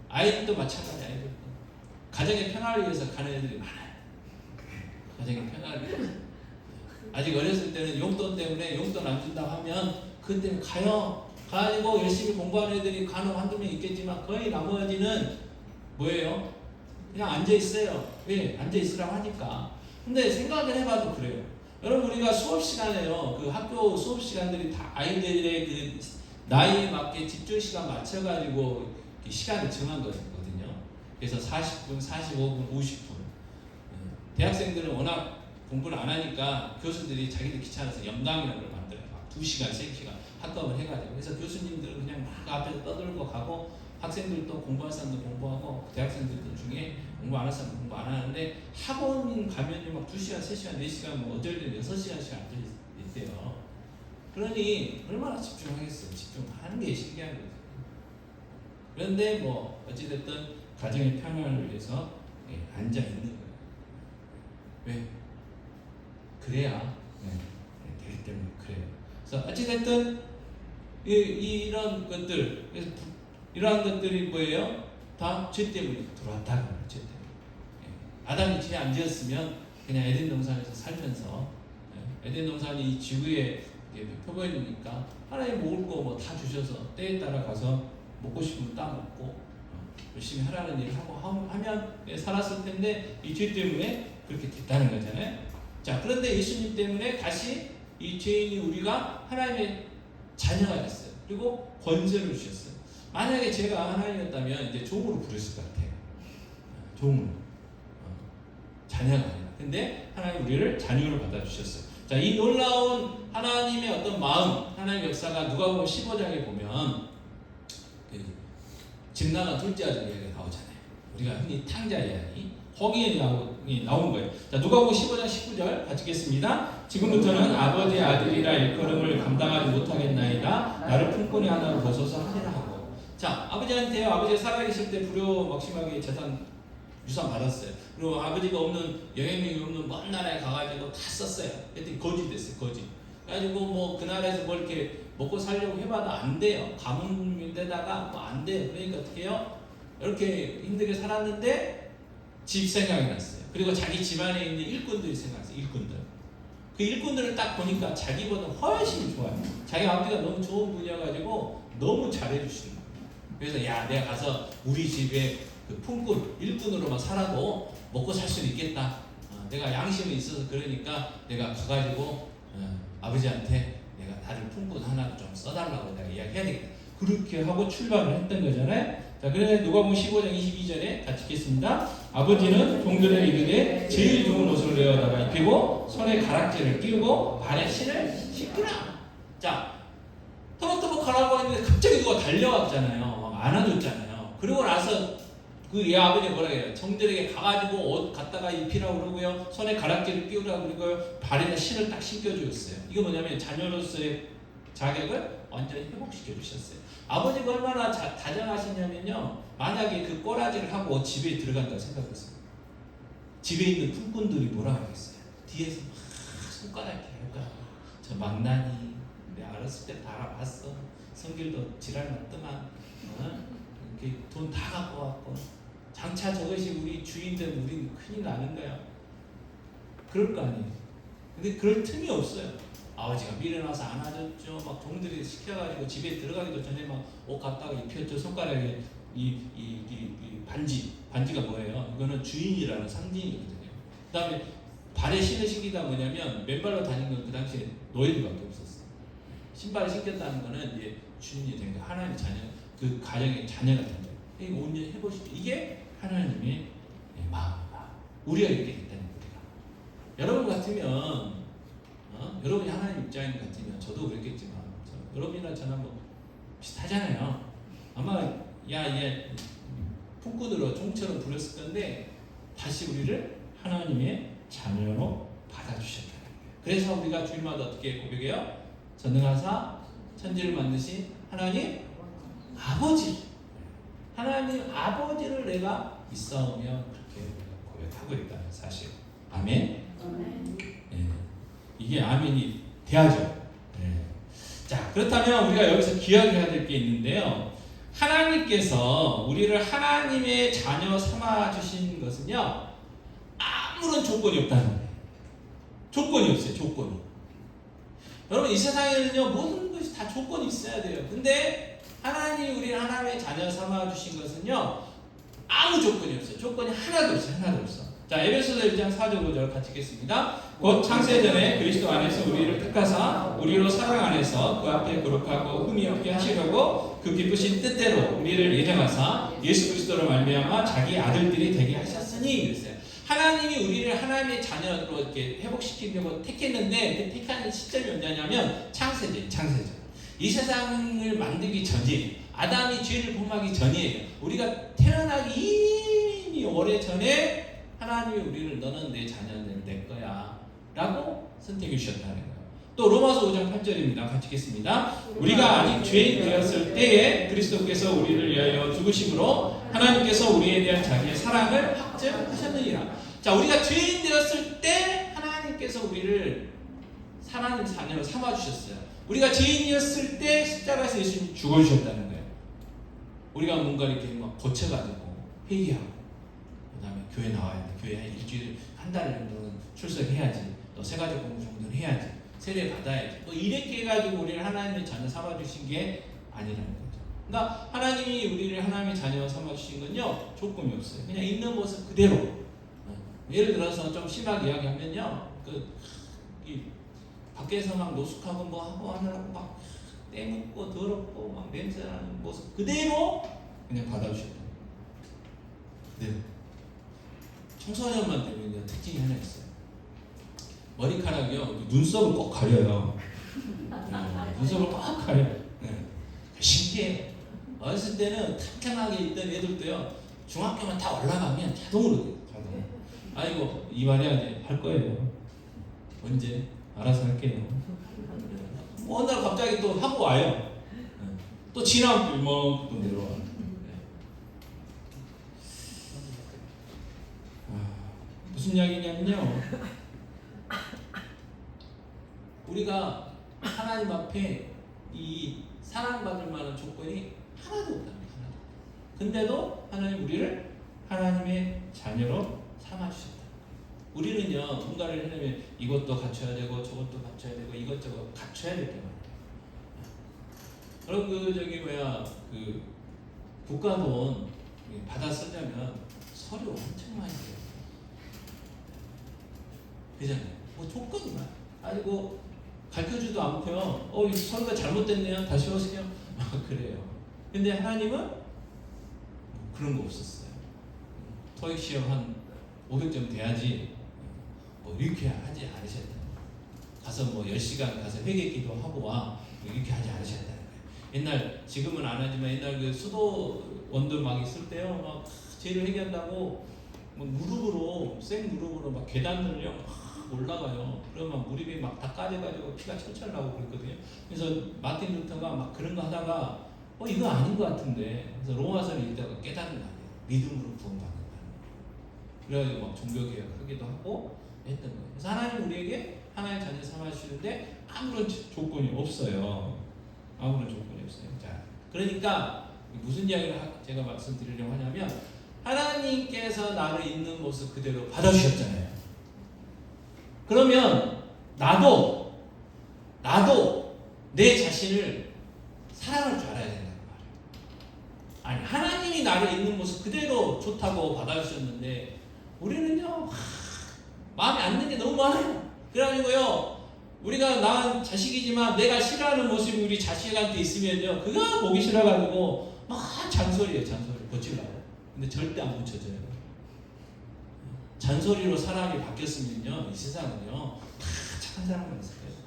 아이들도 마찬가지. 아이들도 가정의 평화를 위해서 가는 애들이 많아요. 가정의 평화를 위해서. 아직 어렸을 때는 용돈 때문에 용돈 안 준다고 하면 그것 때문에 가가지고 열심히 공부하는 애들이 간혹 한두 명 있겠지만 거의 나머지는 뭐예요? 그냥 앉아있어요. 왜? 앉아있으라고 하니까. 근데 생각을 해봐도 그래요. 여러분 우리가 수업 시간에요. 그 학교 수업 시간들이 다 아이들의 그 나이에 맞게 집중 시간 맞춰가지고 시간을 정한 거거든요. 그래서 40분, 45분, 50분. 대학생들은 워낙 공부를 안 하니까 교수들이 자기들 귀찮아서 연강이라는 걸 만들어요. 막 2시간, 3시간 학급을 해가지고. 그래서 교수님들은 그냥 막 앞에서 떠들고 가고 학생들도 공부할 사람도 공부하고 대학생들 중에 공부 안 할 사람 공부 안 하는데 학원 가면요 막 2시간, 3시간, 4시간 뭐 어쩔 때는 6시간씩 앉아있대요. 그러니 얼마나 집중하겠어요. 집중하는 게 신기한 거죠. 그런데 뭐 어찌됐든 가정의 평화를 위해서 앉아있는 거예요. 왜? 그래야 되기 때문에 그래요. 그래서 어찌됐든 이런 것들, 그래서 이러한 것들이 뭐예요? 다 죄 때문에 들어왔다는 거예요. 죄 때문에. 아담이 죄 안 지었으면 그냥 에덴 동산에서 살면서 에덴 동산이 이 지구에 표본이니까 하나님 먹을 거 뭐 다 주셔서 때에 따라 가서 먹고 싶으면 따 먹고 열심히 하라는 일을 하고 하면 살았을 텐데 이 죄 때문에 그렇게 됐다는 거잖아요. 자, 그런데 예수님 때문에 다시 이 죄인이 우리가 하나님의 자녀가 됐어요. 그리고 권세를 주셨어요. 만약에 제가 하나님이었다면 이제 종으로 부르실 것 같아요. 종으로. 자녀가 아니라. 근데 하나님 우리를 자녀로 받아주셨어요. 자, 이 놀라운 하나님의 어떤 마음, 하나님의 역사가 누가복음 15장에 보면 집 나간 둘째 아들 이야기가 나오잖아요. 우리가 흔히 탕자 이야기. 거기에 나온 거예요. 자, 누가복음 15장 19절 같이 읽겠습니다. 지금부터는 아버지의 아들이라 일컬음을 감당하지 못하겠나이다. 나를 품꾼의 하나로 보소서 하리라 하고. 자, 아버지한테요. 아버지가 살아계실 때 불효막심하게 재산 유산 받았어요. 그리고 아버지가 없는 영향력이 없는 먼 나라에 가가지고 다 썼어요. 그랬더니 거지 됐어요. 거지. 그래가지고 뭐 그 나라에서 뭘 이렇게 먹고 살려고 해봐도 안 돼요. 가문인데다가 뭐 안 돼요. 그러니까 어떻게 해요? 이렇게 힘들게 살았는데 집 생각이 났어요. 그리고 자기 집안에 있는 일꾼들이 생각났어요. 일꾼들. 그 일꾼들을 딱 보니까 자기보다 훨씬 좋아요. 자기 아버지가 너무 좋은 분이어가지고 너무 잘해주시는 거예요. 그래서 야, 내가 가서 우리 집에 그 품꾼, 일꾼으로만 살아도 먹고 살 수 있겠다. 내가 양심이 있어서 그러니까 내가 가가지고 아버지한테 내가 다른 품꾼 하나 좀 써달라고 내가 이야기해야 되겠다. 그렇게 하고 출발을 했던 거잖아요. 자, 그래서 누가복음 15장 22절에 같이 읽겠습니다. 아버지는 종들에게 이르되 제일 좋은 옷을 내어다가 입히고 손에 가락지를 끼우고 발에 신을 신으라. 자, 터벅터벅 가라고 했는데 갑자기 누가 달려왔잖아요. 막 안아줬잖아요. 그리고 나서 그 얘 아버지가 뭐라 해요? 종들에게 가가지고 옷 갖다가 입히라고 그러고요. 손에 가락지를 끼우라고 그러고요. 발에다 신을 딱 신겨주었어요. 이거 뭐냐면 자녀로서의 자격을 완전히 회복시켜 주셨어요. 아버지가 얼마나 다정하시냐면요. 만약에 그 꼬라지를 하고 집에 들어간다고 생각했어요. 집에 있는 품꾼들이 뭐라 하겠어요? 뒤에서 막 손가락 이렇게 저 망나니 내가 어렸을 때 다 알아봤어. 성질도 지랄 났더만 이렇게 돈 다 갖고 왔고 장차 저것이 우리 주인들 우리 큰일 나는 거야. 그럴 거 아니에요. 근데 그럴 틈이 없어요. 아버지가 밀어놔서 안아줬죠. 막 종들이 시켜가지고 집에 들어가기도 전에 막 옷 갖다가 입혔죠. 손가락에 이 반지가 뭐예요? 이거는 주인이라는 상징이거든요. 그 다음에 발에 신을 신기가 뭐냐면 맨발로 다니는 건 그 당시에 노예들밖에 없었어요. 신발을 신겼다는 거는 이제 주인이 된 거, 하나님의 자녀, 그 가정의 자녀가 된 거예요. 이거 온전히 해보시죠. 이게 하나님의 마음이다. 우리가 이렇게 됐다는 거예요. 여러분 같으면, 여러분이 하나님 입장인 것 같으면 저도 그랬겠지만, 여러분이나 저나 뭐 비슷하잖아요. 아마 얘 품고 들어 종처럼 부렸을 건데 다시 우리를 하나님의 자녀로 받아주셨다는 거예요. 그래서 우리가 주일마다 어떻게 고백해요? 전능하사 천지를 만드신 하나님 아버지, 하나님 아버지를 내가 믿사오며 그렇게 고백하고 있다는 사실. 아멘. 네. 이게 아멘이 돼야죠. 네. 자, 그렇다면 우리가 여기서 기억해야 될 게 있는데요. 하나님께서 우리를 하나님의 자녀 삼아 주신 것은요, 아무런 조건이 없다는 거예요. 조건이 없어요. 조건이. 여러분, 이 세상에는요, 모든 것이 다 조건이 있어야 돼요. 근데 하나님이 우리를 하나님의 자녀 삼아 주신 것은요, 아무 조건이 없어요. 조건이 하나도 없어요. 하나도 없어. 자, 에베소서 1장 4절 5절 같이 읽겠습니다. 곧 창세전에 그리스도 안에서 우리를 택하사 우리로 사랑 안에서 그 앞에 거룩하고 흠이 없게 하시려고 그 기쁘신 뜻대로 우리를 예정하사 예수 그리스도로 말미암아 자기 아들들이 되게 하셨으니 그랬어요. 하나님이 우리를 하나님의 자녀로 이렇게 회복시키려고 택했는데 그 택하는 시점이 언제냐면 창세전. 이 세상을 만들기 전이에요. 아담이 죄를 범하기 전이에요. 우리가 태어나기 이미 오래 전에 하나님이 우리를 너는 내 자녀를 내 거야 라고 선택해 주셨다는 거예요. 또 로마서 5장 8절입니다. 같이 읽겠습니다. 우리가 아직 죄인 되었을 때에 그리스도께서 우리를 위하여 죽으심으로 하나님께서 우리에 대한 자기의 사랑을 확증하셨느니라. 자, 우리가 죄인 되었을 때 하나님께서 우리를 하나님 자녀로 삼아 주셨어요. 우리가 죄인이었을 때 십자가에서 예수님이 죽어주셨다는 거예요. 우리가 뭔가 이렇게 막 고쳐가지고 회개하고 그 다음에 교회 나와야 돼. 교회 일주일 한 달 정도는 출석해야지. 또 세가족 공부 정도는 해야지. 세례 받아야지. 또 이렇게 해가지고 우리를 하나님의 자녀 삼아주신 게 아니라는 거죠. 그러니까 하나님이 우리를 하나님의 자녀 삼아주신 건요, 조건이 없어요. 그냥 있는 모습 그대로. 예를 들어서 좀 심하게 이야기하면요, 밖에서 막 노숙하고 뭐 하고 하느라고 막 때묻고 더럽고 막 냄새나는 모습 그대로 그냥 받아주셨다. 그대로. 청소년만 되면요, 특징이 하나 있어요. 머리카락이요, 눈썹을 꼭 가려요. 눈썹을 꼭 가려요. 네. 신기해요. 어렸을 때는 탕탕하게 있던 애들도요, 중학교만 다 올라가면 자동으로 돼요. 자동으로. 아이고, 이만해야지. 할 거예요. 언제? 알아서 할게요. 어느 날 갑자기 또 하고 와요. 또 지나면 또 이만큼 내려와. 무슨 이야기냐면요, 우리가 하나님 앞에 이 사랑받을 만한 조건이 하나도 없답니다. 하나도. 근데도 하나님 우리를 하나님의 자녀로 삼아주셨다. 우리는요, 뭔가를 하려면 이것도 갖춰야 되고 저것도 갖춰야 되고 이것저것 갖춰야 될 때가 많아요. 그럼 그 국가 돈 받아 쓰려면 서류 엄청 많이 돼요. 그잖아요. 뭐 조건이 많아요. 아니고 가르쳐주지도 않고요. 이 서류가 잘못됐네요. 다시 오세요. 그래요. 근데 하나님은 그런 거 없었어요. 토익 시험 한 500점 돼야지 뭐 이렇게 하지 않으셨다. 가서 뭐 10시간 가서 회개 기도하고 와. 이렇게 하지 않으셨다는 거예요. 옛날, 지금은 안 하지만 옛날 그 수도원들 막 있을 때요, 막 죄를 회개한다고 뭐 무릎으로, 생무릎으로 막 계단을요, 막 올라가요. 그러면 무릎이 막 다 까져가지고 피가 철철 나고 그랬거든요. 그래서 마틴 루터가 막 그런 거 하다가 이거 아닌 것 같은데, 그래서 로마서를 읽다가 깨달은 거 아니에요. 믿음으로 구원받는다. 그래가지고 막 종교개혁 하기도 하고 했던 거예요. 그래서 하나님 우리에게 하나의 자녀 삼아주시는데 아무런 조건이 없어요. 아무런 조건이 없어요. 자, 그러니까 무슨 이야기를 제가 말씀드리려고 하냐면, 하나님께서 나를 있는 모습 그대로 받아주셨잖아요. 그러면 나도 내 자신을 사랑할 줄 알아야 된다는 말이에요. 아니, 하나님이 나를 있는 모습 그대로 좋다고 받아주셨는데 우리는요, 마음에 안 드는 게 너무 많아요. 그래가지고요, 우리가 낳은 자식이지만 내가 싫어하는 모습이 우리 자식한테 있으면요, 그거 보기 싫어가지고 막 잔소리예요. 잔소리 고치려고. 근데 절대 안 고쳐져요. 잔소리로 사람이 바뀌었으면요, 이 세상은요 다 착한 사람만 있을 거예요.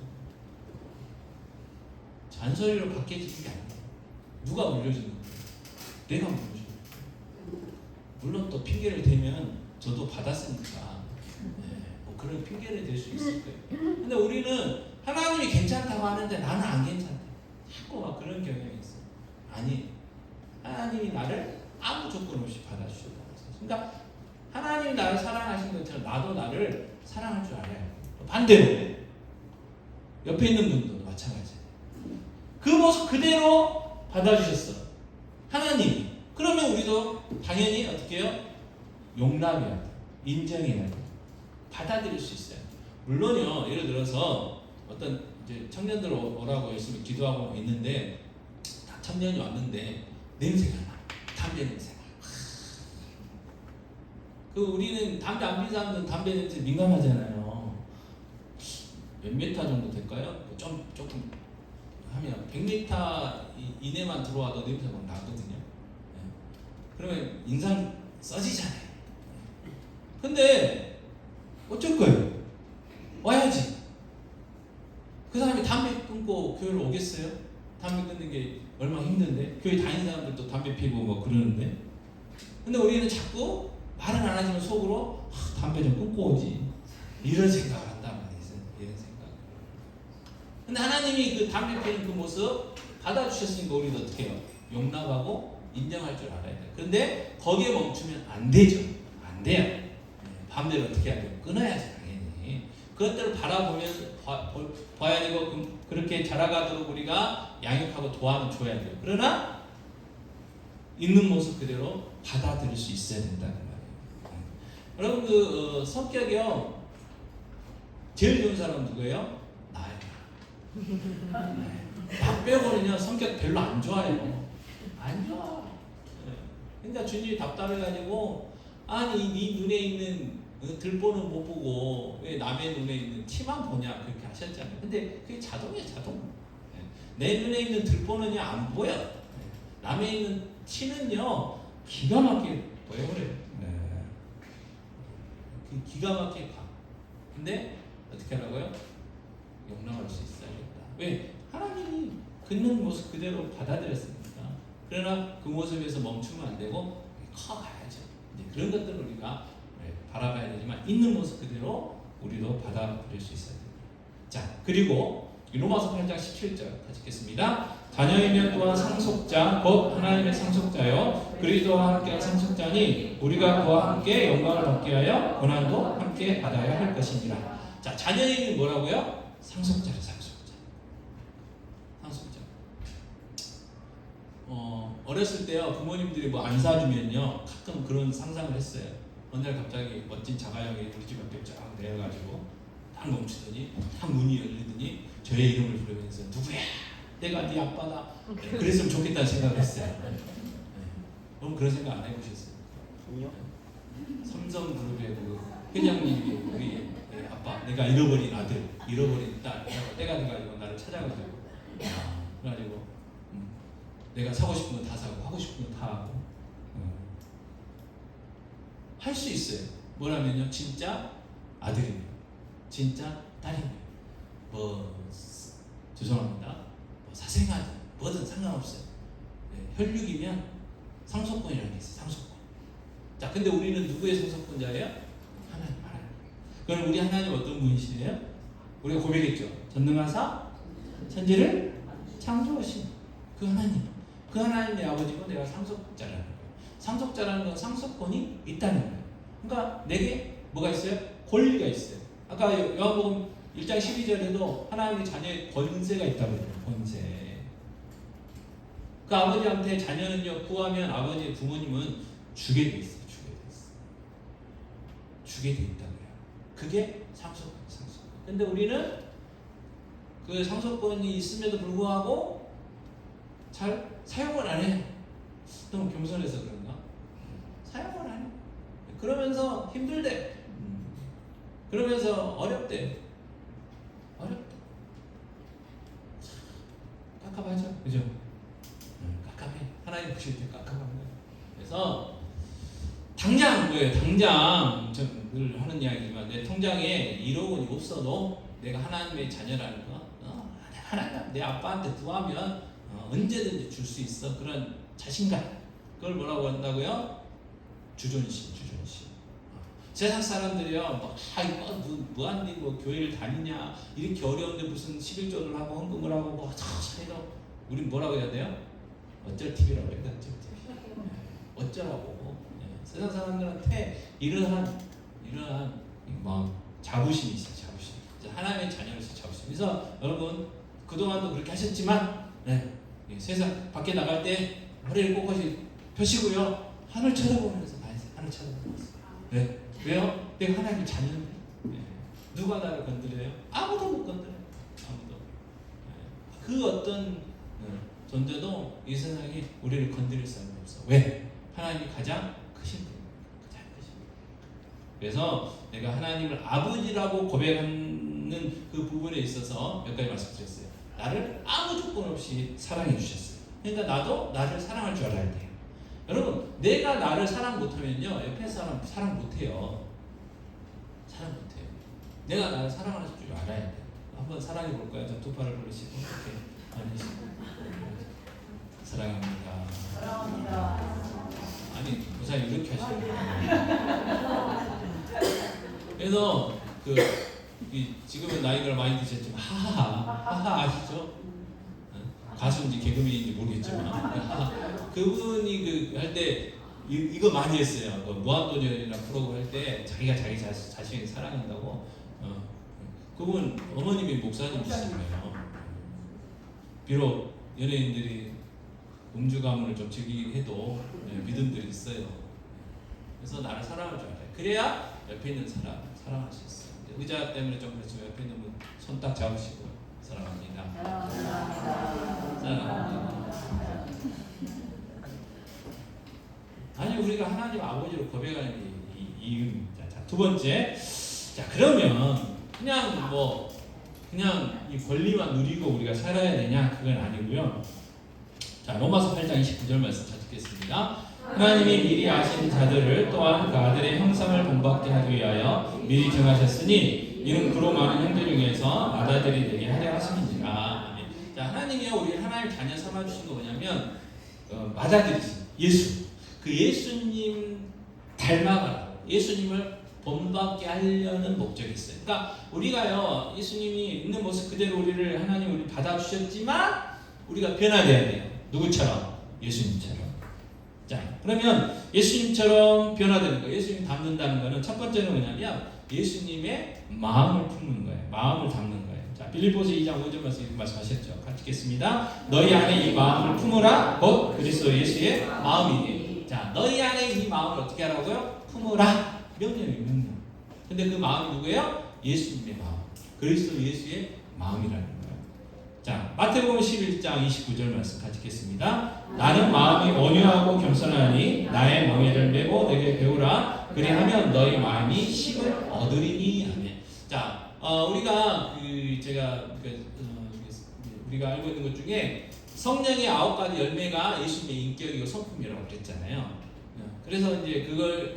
잔소리로 바뀌어지는 게 아니에요. 누가 물려주는 거예요? 내가 물려주는 거예요. 물론 또 핑계를 대면 저도 받았으니까 뭐 그런 핑계를 댈 수 있을 거예요. 근데 우리는 하나님이 괜찮다고 하는데 나는 안 괜찮다. 자꾸 막 그런 경향이 있어. 아니, 하나님이 나를 아무 조건 없이 받아주셨다고 했어요. 그러니까 하나님이 나를 사랑하신 것처럼 나도 나를 사랑할 줄 알아야 돼. 반대로 옆에 있는 분도 마찬가지예요. 그 모습 그대로 받아주셨어. 하나님이. 그러면 우리도 당연히 어떻게 해요? 용납해야 돼. 인정해야 돼. 받아들일 수 있어요. 물론요, 예를 들어서 어떤 이제 청년들 오라고 열심히 기도하고 있는데, 청년이 왔는데 냄새가 나. 담배 냄새가. 그 우리는 담배 안 피는 사람들은 담배 냄새 민감하잖아요. 몇 미터 정도 될까요? 좀 조금 하면 100m 이내만 들어와도 냄새가 막 나거든요. 그러면 인상 써지잖아요. 근데 어쩔 거예요? 와야지. 그 사람이 담배 끊고 교회를 오겠어요? 담배 끊는 게 얼마나 힘든데? 교회 다니는 사람들도 담배 피고 뭐 그러는데. 근데 우리는 자꾸 말은 안 하지만 속으로 담배 좀 끊고 오지. 이런 생각을 한단 말이에요. 이런 생각. 근데 하나님이 그 담배 피는 그 모습 받아주셨으니까 우리도 어떻게 해요? 용납하고 인정할 줄 알아야 돼요. 그런데 거기에 멈추면 안 되죠. 안 돼요. 밤대로 어떻게 해야 돼요? 끊어야지 당연히. 그것들을 바라보면서 봐야 되고 그렇게 자라가도록 우리가 양육하고 도와줘야 돼요. 그러나 있는 모습 그대로 받아들일 수 있어야 된다는 말이에요. 여러분 그 성격이요 제일 좋은 사람은 누구예요? 나예요. 나 빼고는요 성격 별로 안 좋아요. 안 좋아. 그러니까 주님이 답답해가지고 아니 네 눈에 있는 들보는 못 보고 왜 남의 눈에 있는 티만 보냐 그렇게 하셨잖아요. 근데 그게 자동이에요, 자동. 내 눈에 있는 들보는요 안 보여. 남의 있는 티는요 기가 막히게 보여버려요. 기가 막히게 가. 근데 어떻게 하라고요? 용납할 수 있어야겠다. 왜? 하나님이 긋는 모습 그대로 받아들였으니까. 그러나 그 모습에서 멈추면 안 되고 커가야죠. 이제 그런 것들을 우리가 바라봐야 되지만 있는 모습 그대로 우리도 받아들일 수 있어야 됩니다. 자, 그리고 로마서 8장 17절 같이 읽겠습니다. 자녀이면 또한 상속자 곧 하나님의 상속자요 그리스도와 함께한 상속자니 우리가 그와 함께 영광을 받게 하여 고난도 함께 받아야 할 것이니라. 자, 자녀이면 뭐라고요? 상속자를 상속자. 어렸을 때요 부모님들이 뭐 안 사주면요 가끔 그런 상상을 했어요. 어느 날 갑자기 멋진 자가용이 우리 집 앞에 쫙 내려가지고 딱 멈추더니 딱 문이 열리더니 저의 이름을 부르면서 누구야? 내가 네 아빠다. 그랬으면 좋겠다는 생각을 했어요. 그럼 그런 생각 안 해보셨어요? 아니요. 삼성그룹의 그 회장님이 우리 아빠, 내가 잃어버린 아들, 잃어버린 딸, 때가 돼가지고 나를 찾아가지고 그래가지고 내가 사고 싶은 거 다 사고 하고 싶은 거 다 하고 할 수 있어요. 뭐라면요, 진짜 아들이면, 진짜 딸이면, 뭐 죄송합니다, 뭐 사생아들 뭐든 상관없어요. 혈육이면 상속권이라는 게 있어요. 상속권. 자, 근데 우리는 누구의 상속권자예요? 하나님. 그럼 우리 하나님 어떤 분이시래요? 우리가 고백했죠. 전능하사 천지를 창조하신 그 하나님. 그 하나님의 아버지고 내가 상속자라는 거예요. 상속자라는 건 상속권이 있다는 거예요. 그러니까 내게 뭐가 있어요? 권리가 있어요. 아까 요한복음 1장 12절에도 하나님의 자녀의 권세가 있다고 해요. 권세. 그 아버지한테 자녀는요 구하면 아버지의 부모님은 주게 돼 있어요. 주게 돼 있다고 해요. 그게 상속권. 근데 우리는 그 상속권이 있음에도 불구하고 잘 사용을 안 해요. 너무 겸손해서 그런가? 사용을 안 해요. 그러면서 힘들대. 그러면서 어렵대. 그죠? 깜깜해. 하나님 보실 때 깜깜한 거예요. 그래서 당장 뭐예요? 당장 늘 하는 이야기지만 내 통장에 1억 원이 없어도 내가 하나님의 자녀라는 거, 하나님 내 아빠한테 구하면 언제든지 줄 수 있어. 그런 자신감. 그걸 뭐라고 한다고요? 주존심. 세상 사람들이요, 뭐하니, 교회를 다니냐, 이렇게 어려운데 무슨 11조를 하고 헌금을 하고 사이로 우린 뭐라고 해야 돼요? 어쩔 TV라고 해야 돼. 어쩌라고. 세상 사람들한테 이러한 자부심이 있어요. 자부심. 하나님의 자녀로서 자부심. 그래서 여러분 그동안도 그렇게 하셨지만 세상 밖에 나갈 때 머리를 꼿꼿이 펴시고요. 하늘 쳐다보면서 가야지. 하늘 쳐다보면서. 왜요? 내가 하나님의 자녀인데. 누가 나를 건드려요? 아무도 못 건드려요. 아무도. 그 어떤 존재도 이 세상에 우리를 건드릴 사람이 없어. 왜? 하나님이 가장 크신 분이에요. 가장 크신 분. 그래서 내가 하나님을 아버지라고 고백하는 그 부분에 있어서 몇 가지 말씀드렸어요. 나를 아무 조건 없이 사랑해 주셨어요. 그러니까 나도 나를 사랑할 줄 알아야 돼요. 여러분, 내가 나를 사랑 못하면요, 옆에 사람 사랑 못해요. 사랑 못해요. 내가 나를 사랑할 줄 알아야 돼요. 한번 사랑해 볼까요? 두 팔을 벌리시고 이렇게 앉으시고 사랑합니다. 사랑합니다. 아니, 목사님 이렇게 하시는 그래서 지금은 나이가 많이 드셨지만 하하 아시죠? 가수인지 개그맨인지 모르겠지만 그분이 할 때 이거 많이 했어요. 무한도전이나 프로그램 할 때 자기가 자기 자신을 사랑한다고. 그분 어머님이 목사님이시잖아요. 비록 연예인들이 음주 가문을 좀 즐기긴 해도 믿음들이 있어요. 그래서 나를 사랑할 줄 알아요. 그래야 옆에 있는 사람 사랑할 수 있어요. 의자 때문에 좀 그렇지만 옆에 있는 분 손 딱 잡으시고 사랑합니다. 사랑합니다. 아니, 우리가 하나님 아버지로 고백하는 이유입니다. 자, 두 번째. 자, 그러면 그냥 이 권리만 누리고 우리가 살아야 되냐? 그건 아니고요. 자, 로마서 8장 29절 말씀 잘 듣겠습니다. 하나님이 미리 아신 자들을 또한 그 아들의 형상을 본받게 하기 위하여 미리 정하셨으니 이는 그로 많은 형제 중에서 아들들이 되게 하려 하심이니라. 자, 하나님이요, 우리 하나님 자녀 삼아 주신 거 뭐냐면 맞아들이신 예수. 그 예수님 닮아가라. 예수님을 본받게 하려는 목적이 있어요. 그러니까 우리가요, 예수님이 있는 모습 그대로 우리를 하나님 우리 받아주셨지만 우리가 변화돼야 돼요. 누구처럼? 예수님처럼. 자, 그러면 예수님처럼 변화되는 거, 예수님 닮는다는 거는 첫 번째는 뭐냐면 예수님의 마음을 품는 거예요. 마음을 담는 거예요. 자, 빌립보서 2장 5절 말씀하셨죠. 같이 읽겠습니다. 너희 안에 이 마음을 품으라. 곧 그리스도 예수의 마음이니. 자, 너희 안에 이 마음을 어떻게 하라고요? 품으라. 명령. 근데 그 마음이 누구예요? 예수님의 마음. 그리스도 예수의 마음이라는 거예요. 자, 마태복음 11장 29절 말씀 같이 읽겠습니다. 나는 마음이 온유하고 겸손하니 나의 멍에를 메고 내게 배우라. 그리하면 너희 마음이 힘을 얻으리니. 아멘. 자, 우리가 우리가 알고 있는 것 중에 성령의 9가지 열매가 예수님의 인격이고 성품이라고 그랬잖아요. 그래서 이제 그걸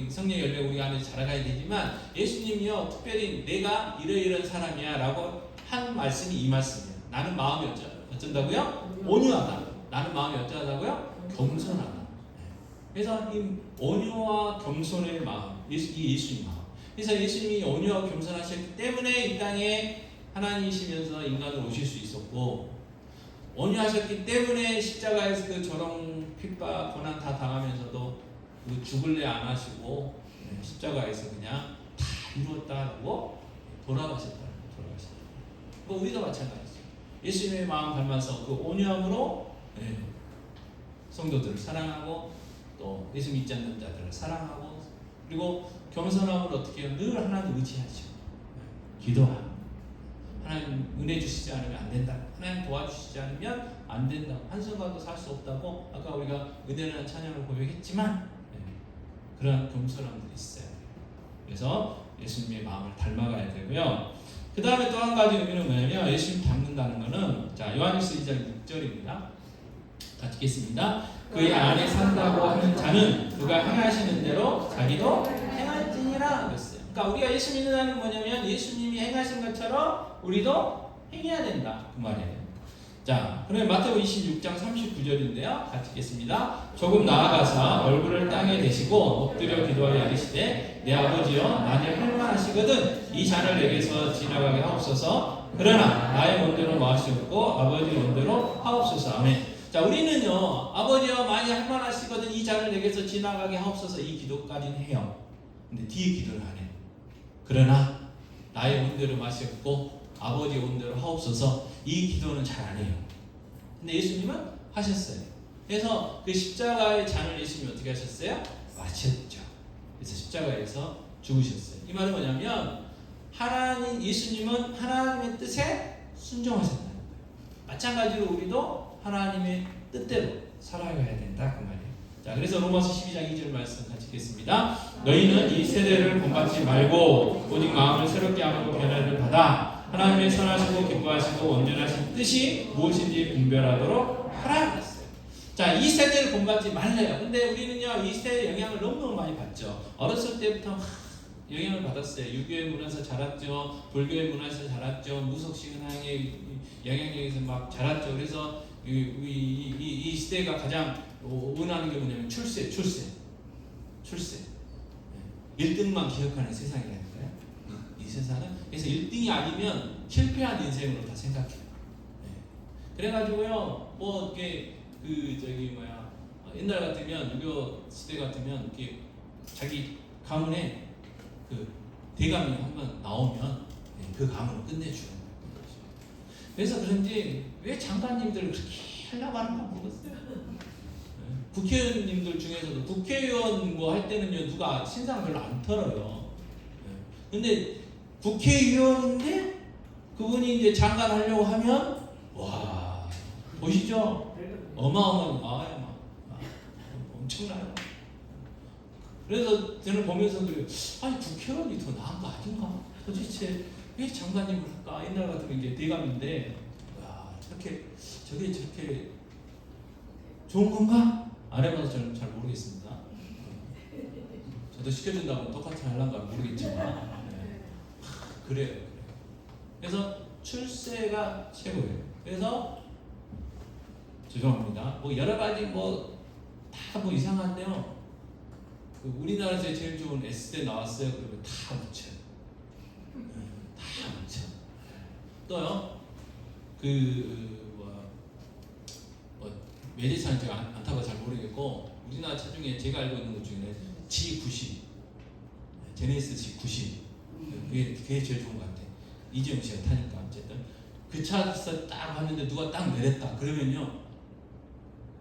성령의 열매 우리 안에 자라가야 되지만 예수님이요, 특별히 내가 이러이러한 사람이야라고 한 말씀이 이 말씀이에요. 나는 마음이 어쩐다고요? 온유하다. 나는 마음이 어쩌다고요? 겸손하다. 그래서 이 온유와 겸손의 마음, 이 예수님 마음. 그래서 예수님이 온유하고 겸손하셨기 때문에 이 땅에 하나님이시면서 인간으로 오실 수 있었고, 온유하셨기 때문에 십자가에서 그 조롱, 핍박, 고난 다 당하면서도 그 죽을래 안 하시고 십자가에서 그냥 다 이루었다고 돌아가셨다. 우리도 마찬가지죠. 예수님의 마음 닮아서 그 온유함으로 성도들을 사랑하고 또 예수 믿지 않는 자들을 사랑하고, 그리고 겸손함으로 어떻게 해요? 늘 하나님 의지하죠. 기도하고 하나님 은혜 주시지 않으면 안 된다. 하나님 도와주시지 않으면 안 된다. 한순간도 살 수 없다고 아까 우리가 은혜라는 찬양을 고백했지만 그런 겸손함들이 있어야 돼요. 그래서 예수님의 마음을 닮아가야 되고요. 그 다음에 또 한 가지 의미는 뭐냐면 예수님 닮는다. 한다는 것은 자 요한일서 2장 6절입니다. 같이 읽겠습니다. 그의 안에 산다고 하는 자는 그가 행하시는 대로 자기도 행할지니라 그랬어요. 그러니까 우리가 예수 믿는다는 건 뭐냐면 예수님이 행하신 것처럼 우리도 행해야 된다 그 말이에요. 자, 그러면 마태복음 26장 39절인데요. 같이 읽겠습니다. 조금 나아가서 얼굴을 땅에 대시고 엎드려 기도하여 이르시되 내 아버지여 만일 할만하시거든 이 잔을 내게서 지나가게 하옵소서. 그러나 나의 원대로 마시옵고 아버지 원대로 하옵소서. 아멘. 자, 우리는요 아버지여 만일 할만하시거든 이 잔을 내게서 지나가게 하옵소서 이 기도까지는 해요. 근데 뒤에 기도를 안 해요. 그러나 나의 원대로 마시옵고 아버지 원대로 하옵소서 이 기도는 잘 안 해요. 근데 예수님은 하셨어요. 그래서 그 십자가의 잔을 예수님이 어떻게 하셨어요? 마셨죠. 그래서 십자가에서 죽으셨어요. 이 말은 뭐냐면 하나님 예수님은 하나님의 뜻에 순종하셨다는 거예요. 마찬가지로 우리도 하나님의 뜻대로 살아가야 된다 그 말이에요. 자, 그래서 로마서 12장 2절 말씀 같이 읽겠습니다. 너희는 이 세대를 본받지 말고 오직 마음을 새롭게 하고 변화를 받아 하나님의 선하시고 기뻐하시고 온전하신 뜻이 무엇인지 분별하도록 하라 그랬어요. 자, 이 세대를 본받지 말래요. 근데 우리는요 이 세대의 영향을 너무너무 많이 받죠. 어렸을 때부터 영향을 받았어요. 유교의 문화에서 자랐죠. 불교의 문화에서 자랐죠. 무속신앙의 영향력에서 막 자랐죠. 그래서 이 시대가 가장 원하는 게 뭐냐면 출세. 1등만 기억하는 세상이라니까요. 이 세상은. 그래서 1등이 아니면 실패한 인생으로 다 생각해요. 그래가지고요, 뭐, 이렇게, 옛날 같으면, 유교 시대 같으면, 이렇게 자기 가문에 대감이 한번 나오면 그 가문을 끝내주는 거예요. 그래서 그런지 왜 장관님들을 그렇게 하려고 하는가 모르겠어요. 국회의원님들 중에서도 국회의원 뭐 할 때는요 누가 신상 별로 안 털어요. 근데 국회의원인데 그분이 이제 장관 하려고 하면 와 보시죠 어마어마한 엄청나요. 그래서 저는 보면서 그래요. 아니 국회의원이 더 나은 거 아닌가? 도대체 왜 장관님을 할까? 옛날 같으면 이제 대감인데 와 저게 저렇게 좋은 건가? 안 해봐서 저는 잘 모르겠습니다. 저도 시켜준다고 똑같이 하려는가 모르겠지만 그래요. 그래서 출세가 최고예요. 그래서 죄송합니다. 뭐 여러 가지 뭐 다 뭐 이상한데요. 우리나라에서 제일 좋은 S대 나왔어요. 그러면 다 묻혀요. 다 묻혀. 또요. 외제차는 제가 안 타봐서 잘 모르겠고 우리나라 차 중에 제가 알고 있는 것 중에는 G90 제네시스 G90 그게 제일 좋은 것 같아요. 이재용 씨가 타니까 어쨌든 그 차에서 딱 봤는데 누가 딱 내렸다 그러면요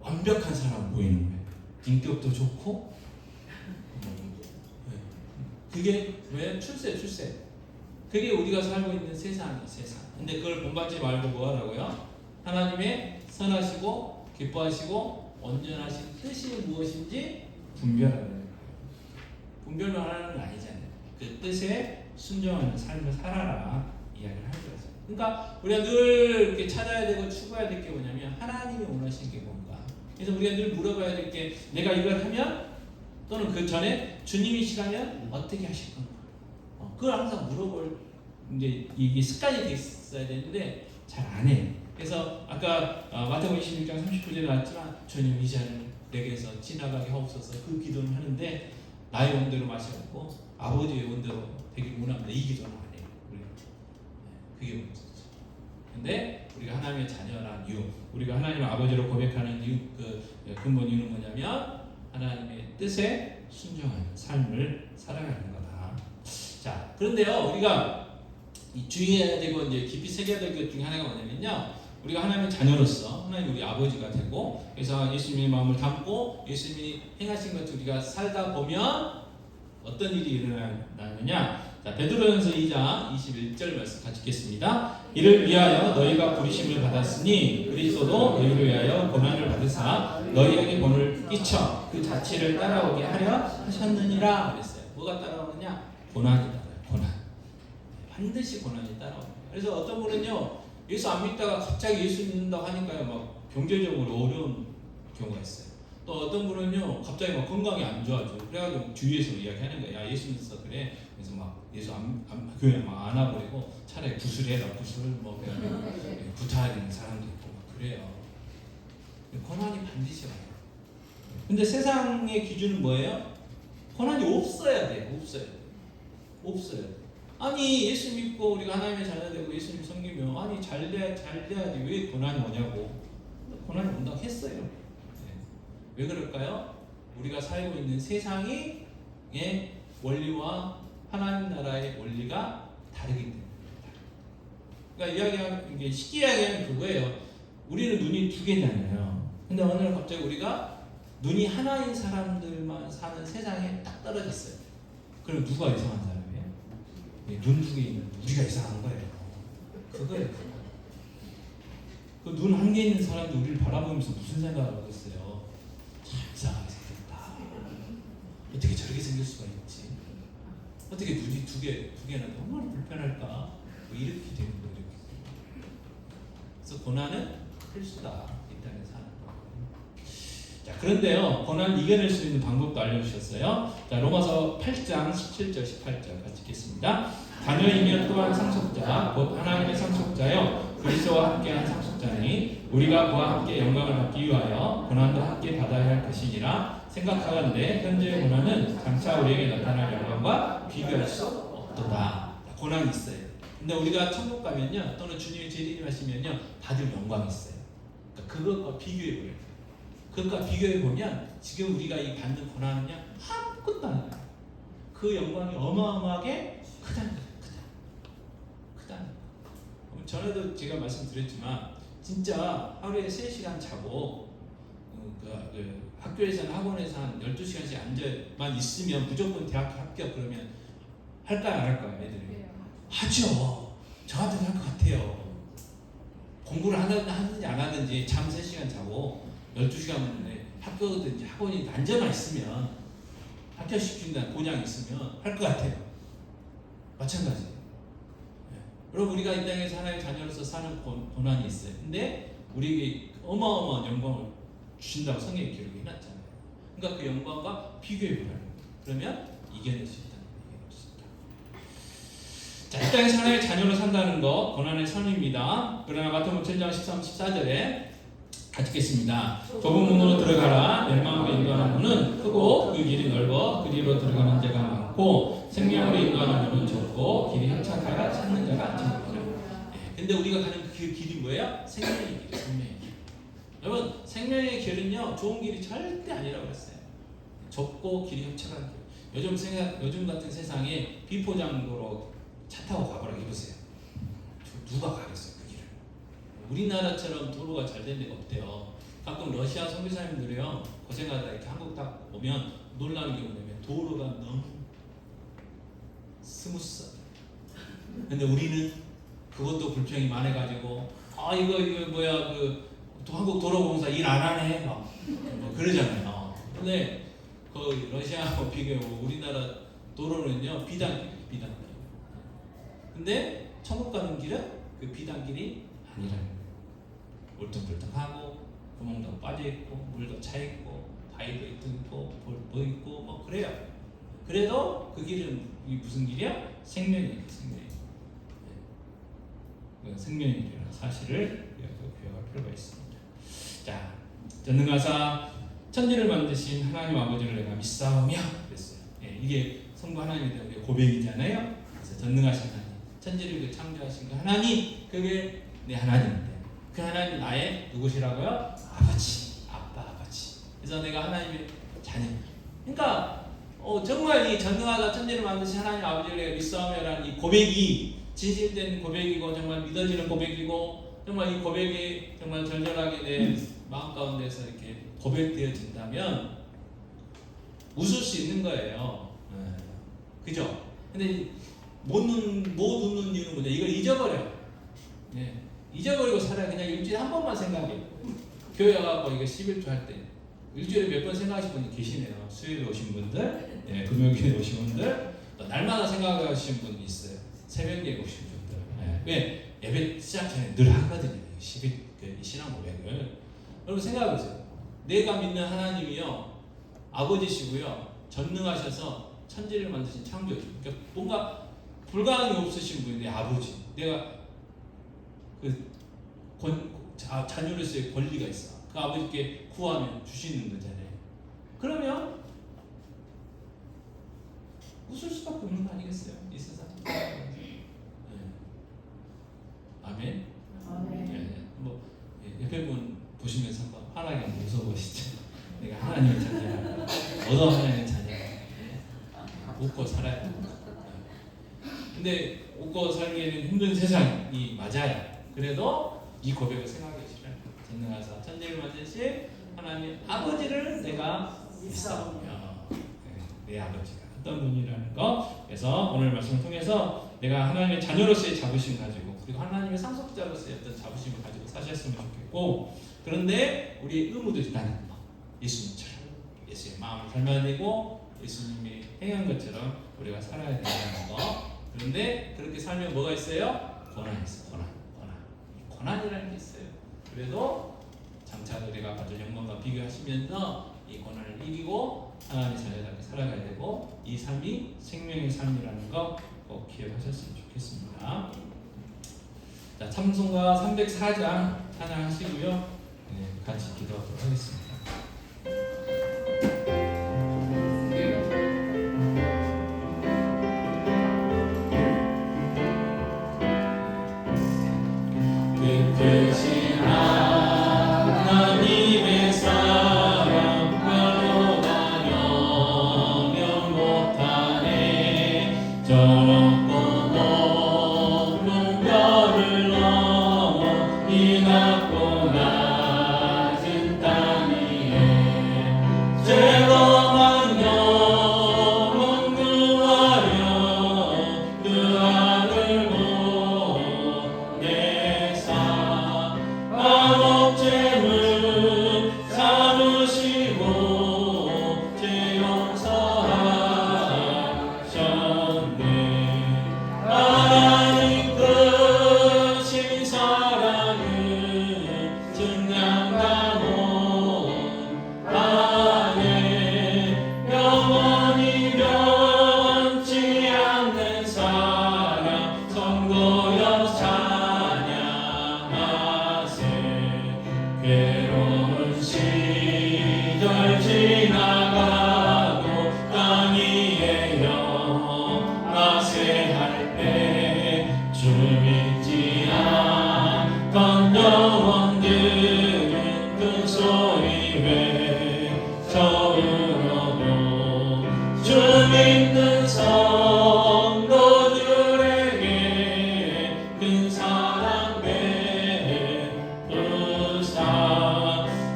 완벽한 사람 보이는 거예요. 인격도 좋고 그게 왜 출세 그게 우리가 살고 있는 세상이에요. 세상. 근데 그걸 본받지 말고 뭐 하라고요? 하나님의 선하시고 기뻐하시고 온전하신 뜻이 무엇인지 분별하는 거예요. 분별만 하는 건 아니잖아요. 그 뜻에 순종하는 삶을 살아라 이야기를 하는 거죠. 그러니까 우리가 늘 이렇게 찾아야 되고 추구해야 될 게 뭐냐면 하나님이 원하시는 게 뭔가. 그래서 우리가 늘 물어봐야 될 게 내가 이걸 하면 또는 그 전에 주님이시라면 어떻게 하실 건가. 그걸 항상 물어볼 이제 이게 습관이 돼 있어야 되는데 잘 안 해요. 그래서 아까 마태복음 26장 39절에 나왔지만 주님 이 잔을 내게서 지나가게 하옵소서 그 기도는 하는데 나의 원대로 마시고 아버지의 원대로 되길 원합니다. 이 기도는 안 해요. 그게 문제죠. 근데 우리가 하나님의 자녀라는 이유, 우리가 하나님의 아버지로 고백하는 이유, 그 근본 이유는 뭐냐면 하나님의 뜻에 순종하는 삶을 살아가는 거다. 자, 그런데요 우리가 주의해야 되고 이제 깊이 새겨야 될 것 중에 하나가 뭐냐면요. 우리가 하나님의 자녀로서 하나님 우리 아버지가 되고 그래서 예수님의 마음을 담고 예수님이 행하신 것을 우리가 살다 보면 어떤 일이 일어나느냐. 자, 베드로전서 2장 21절 말씀 같이 읽겠습니다. 이를 위하여 너희가 부르심을 받았으니 그리스도도 너희를 위하여 고난을 받으사 너희에게 본을 끼쳐 그 자체를 따라오게 하려 하셨느니라 그랬어요. 뭐가 따라오느냐? 고난이 따라요. 고난. 반드시 고난이 따라옵니다. 그래서 어떤 분은요 예수 안 믿다가 갑자기 예수 믿는다고 하니까요, 막 경제적으로 어려운 경우가 있어요. 또 어떤 분은요, 갑자기 막 건강이 안 좋아져. 그래가지고 주위에서 이야기하는 거야. 야, 예수 믿었어. 그래. 그래서 막 예수 교회 막 안 와버리고 차라리 구슬해라. 구슬 뭐 구타하는 사람도 있고 막 그래요. 고난이 반드시 와요. 근데 세상의 기준은 뭐예요? 고난이 없어야 돼. 없어야 돼. 없어야 돼. 아니 예수 믿고 우리가 하나님의 자녀 되고 예수님 섬기면 아니 잘 돼야지 왜 고난이 오냐고. 고난이 온다고 했어요. 네. 왜 그럴까요? 우리가 살고 있는 세상의 원리와 하나님 나라의 원리가 다르기 때문에. 그러니까 이야기하면 이게 쉽게 이야기하면 그거예요. 우리는 눈이 두 개잖아요. 근데 어느 날 갑자기 우리가 눈이 하나인 사람들만 사는 세상에 딱 떨어졌어요. 그럼 누가 이상한 사람이에요? 눈 두 개 있는 우리가 이상한 거예요. 그거예요. 그 눈 한 개 있는 사람도 우리를 바라보면서 무슨 생각을 하고 있어요? 참 이상하게 생겼다. 어떻게 저렇게 생길 수가 있지? 어떻게 눈이 두 개나 얼마나 불편할까? 뭐 이렇게 되는 거예요. 그래서 고난은 필수다. 이 땅에 사는 거. 자, 그런데요, 고난을 이겨낼 수 있는 방법도 알려주셨어요. 자, 로마서 8장 17절 18절 같이 읽겠습니다. 자녀이면 또한 상속자 곧 하나님의 상속자여 그리스도와 함께한 상속자니 우리가 그와 함께 영광을 받기 위하여 고난도 함께 받아야 할 것이니라 생각하건대 현재의 고난은 장차 우리에게 나타날 영광과 비교할 수 없도다. 고난이 있어요. 근데 우리가 천국 가면요, 또는 주님이 재림 하시면요, 받을 영광이 있어요. 그러니까 그것과 비교해 보려요. 그것과 비교해 보면 지금 우리가 이 받는 고난은요 아무것도 아니에요. 그 영광이 어마어마하게 크다는 거예요. 크다는 거예요. 전에도 제가 말씀드렸지만 진짜 하루에 3시간 자고 학교에서는 학원에서 한 12시간씩 앉아만 있으면 무조건 대학교 합격 그러면 할까요 안 할까요 애들이? 하죠. 저 같으면 할 것 같아요. 공부를 하든지 안 하든지 잠 3시간 자고 12시간 만에 학교든지 학원이 앉아만 있으면 합격시킨다는 보장이 있으면 할 것 같아요. 마찬가지. 네. 여러분 우리가 이 땅에서 하나님의 자녀로서 사는 고난이 있어요. 근데 우리에게 어마어마한 영광을 주신다고 성경에 기록이 해놨잖아요. 그러니까 그 영광과 비교해보라는 거예요. 그러면 이겨낼 수 있다. 자, 이 땅에서 하나님의 자녀로 산다는 거 고난의 선입니다. 그러나 마태복음 7장 13, 14절에 같이 읽겠습니다. 좁은 문으로 들어가라. 멸망으로 인도하는 문은 크고 그 길이 넓어 그리로 들어가는 자가 많고 생명으로 인도하는 문은 좁고 길이 협착하여 찾는 자가 적으라. 근데 우리가 가는 그 길이 뭐예요? 생명의 길이에요. 생명의 길. 여러분 생명의 길은요 좋은 길이 절대 아니라고 그랬어요. 좁고 길이 협착한 길. 요즘 같은 세상에 비포장도로 차 타고 가보라 해보세요. 누가 가겠어요 그 길을? 우리나라처럼 도로가 잘 된 데가 없대요. 가끔 러시아 선교사님들이요 고생하다 이렇게 한국 딱 오면 놀라는 게 뭐냐면 도로가 너무 스무스. 근데 우리는 그것도 불평이 많아가지고 이거 뭐야 또 한국 도로공사 일 안 하네 막 뭐 그러잖아요. 근데 그 러시아하고 비교하고 우리나라 도로는요 비단길. 근데 천국 가는 길은 그 비단길이 아니라는 거예요. 울퉁불퉁하고 구멍도 빠져있고 물도 차있고 바위도 있고 뭐 있고 뭐 그래요. 그래도 그 길은 무슨 길이야? 생명의 길. 생명의 길이라는 사실을 기억할 필요가 있습니다. 자, 전능하사 천지를 만드신 하나님 아버지를 내가 믿사오며 그랬어요. 이게 성부 하나님에 대한 고백이잖아요. 그래서 전능하신 하나님, 천지를 창조하신 그 하나님, 그게 내 하나님인데 그 하나님 나의 누구시라고요? 아버지, 아버지. 그래서 내가 하나님의 자녀. 그러니까 정말 이 전능하다 천지를 만드신 하나님 아버지를 내가 믿사오며라는 이 고백이 진실된 고백이고 정말 믿어지는 고백이고 정말 이 고백이 정말 절절하게 내 마음 가운데서 이렇게 고백되어진다면 웃을 수 있는 거예요. 그죠? 근데 못 웃는 이유는 뭐냐? 이걸 잊어버려. 잊어버리고 살아야 그냥 일주일에 한 번만 생각해. 교회 와서 이거 11조 할 때 일주일에 몇 번 생각하시는 분이 계시네요. 수요일에 오신 분들, 금요일에 오신 분들, 또 날마다 생각하시는 분이 있어요. 새벽에 오신 분들. 왜? 예배 시작 전에 늘 하거든요. 10일 이 신앙 고백을. 여러분 생각해보세요. 내가 믿는 하나님이요 아버지시고요 전능하셔서 천지를 만드신 창조주. 그러니까 뭔가 불가능이 없으신 분이 내 아버지. 내가 자녀로서의 권리가 있어. 그 아버지께 구하면 주시는 거잖아요. 그러면 웃을 수밖에 없는 거 아니겠어요? 이 세상. 네. 아멘. 네. 뭐 옆에 분 보시면서 한번 하나님 한번 웃어보시죠. 내가 하나님의 자녀야. 너도 하나님의 자녀야. 웃고 살아야 돼. 근데 웃고 살기에는 힘든 세상이 맞아요. 그래도 이 고백을 생각해 주시면 전능하사 천지를 만드신 하나님 아버지를 내가 믿사오며 내 아버지가 어떤 분이라는 거. 그래서 오늘 말씀을 통해서 내가 하나님의 자녀로서의 자부심 가지고 그리고 하나님의 상속자로서의 어떤 자부심을 가지고 사셨으면 좋겠고, 그런데 우리의 의무도 있다는 거. 예수님처럼 예수의 마음을 닮아야 되고 예수님이 행한 것처럼 우리가 살아야 된다는 거. 그런데 그렇게 살면 뭐가 있어요? 고난이 있어요. 고난이라는 게 있어요. 그래도 장차 우리가 받을 영광과 비교하시면서 이 고난을 이기고 하나님의 자녀답게 살아가야 되고, 이 삶이 생명의 삶이라는 거 꼭 기억하셨으면 좋겠습니다. 자, 찬송가 304장 찬양하시고요. 네, 같이 기도하도록 하겠습니다. 끝이나 하나님의 사랑 말로 다 영영 못하네. 저렇고 높은 별을 넘어 이 낮고 낮은 땅 위에 죄로만 영혼 구하려 그 아들 보내사 감옥죄물 삼으시고 죄 용서하셨네. 하나님 크신 사랑을 증량하고 하네. 영원히 변치 않는 사랑 성도여 찬양하세. 괴로운 시절 지나가고 땅 위에 영하세 할 때 주 믿지 않던 영혼들은 큰 소리 외쳐으로도 주 믿는 성도들에게 큰 사랑 베푸사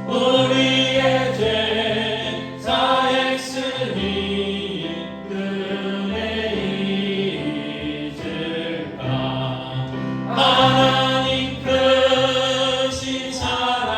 우리의 죄사 액으니 은혜 잊을까. 하나님 크신 사랑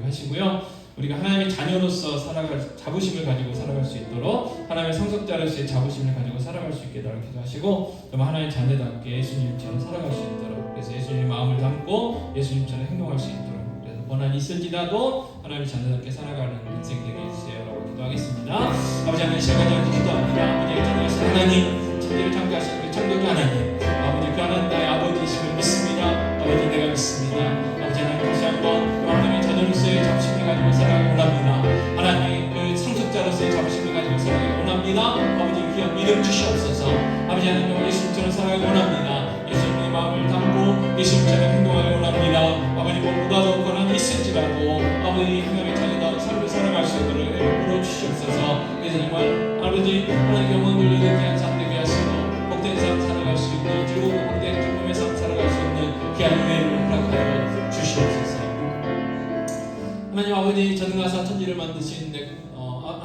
하시고요. 우리가 하나님의 자녀로서 살아갈 자부심을 가지고 살아갈 수 있도록 하나님의 성속자로서의 자부심을 가지고 살아갈 수 있게 달라고 기도하시고 정말 하나님의 자녀답게 예수님처럼 살아갈 수 있도록 그래서 예수님의 마음을 담고 예수님처럼 행동할 수 있도록 그래서 고난이 있을지라도 하나님의 자녀답게 살아가는 인생 되게 해주세요라고 기도하겠습니다. 아버지 하나님 시간까지 기도합니다. 아버지의 자녀로서 하나님 천지를 창조하신 그 창조주 하나님 아버지 그 하나님 나의 아버지이심을 믿습니다. 아버지 내가 믿습니다. 아버지 하나님 다시 한번 하나님의 자녀로서의 자부심을 가지고 살아가기 원합니다. 하나님 그 상속자로서의 자부심을 가지고 살아가기 원합니다. 아버지 귀한 믿음 주시옵소서. 아버지 하나님 예수님처럼 살아가기 원합니다. 예수님의 마음을 담고 예수님처럼 행동하기 원합니다. 아버지 무엇보다도 고난이 있을지라도 아버지 하나님의 자녀다운 삶을 살아갈 수 있도록 은혜를 주시옵소서. 그래서 정말 아버지 하나님 영혼 돌리는 귀한 삶 되게 하시고 복된 삶 살아갈 수 있는 즐거운 복된 기쁨의 삶 살아갈 수 있는 귀한 은혜를 허락하여 주시옵소서. 하나님 아버지 전능하사 천지를 만드신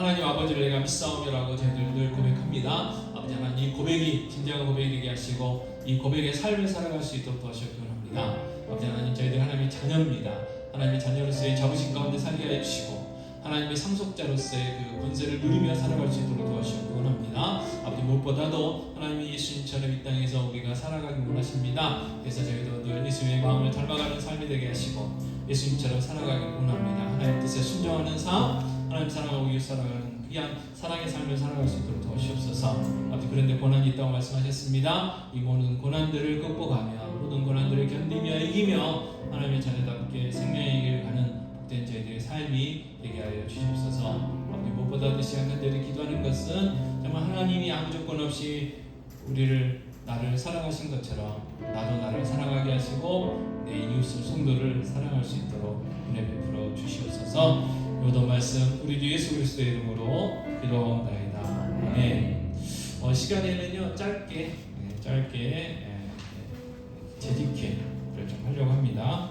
하나님 아버지를 내가 믿사오며라고 저희들 늘 고백합니다. 아버지 하나님 이 고백이 진정한 고백이 되게 하시고 이 고백의 삶을 살아갈 수 있도록 도와주시기 원합니다. 아버지 하나님 저희들 하나님의 자녀입니다. 하나님의 자녀로서의 자부심 가운데 살게 하여 주시고 하나님의 상속자로서의 그 권세를 누리며 살아갈 수 있도록 도와주시기 원합니다. 아버지 무엇보다도 하나님이 예수님처럼 이 땅에서 우리가 살아가기 원하십니다. 그래서 저희도 늘 예수님의 마음을 닮아가는 삶이 되게 하시고 예수님처럼 살아가기 원합니다. 하나님 뜻에 순종하는 삶 하나님 사랑하고 이웃 살아가는 귀한 사랑의 삶을 살아갈 수 있도록 도와주시옵소서. 아버지 그런데 고난이 있다고 말씀하셨습니다. 이 모든 고난들을 극복하며 모든 고난들을 견디며 이기며 하나님의 자녀답게 생명의 길을 가는 복된 저희들의 삶이 되게 하여 주시옵소서. 아버지 무엇보다도 시간 간절히 기도하는 것은 정말 하나님이 아무 조건 없이 우리를 나를 사랑하신 것처럼 나도 나를 사랑하게 하시고 내 이웃을 성도를 사랑할 수 있도록 은혜 베풀어 주시옵소서. 모든 말씀 우리 주 예수 그리스도의 이름으로 기도하옵나이다. 아멘. 시간에는요 짧게 재직회를 좀 하려고 합니다.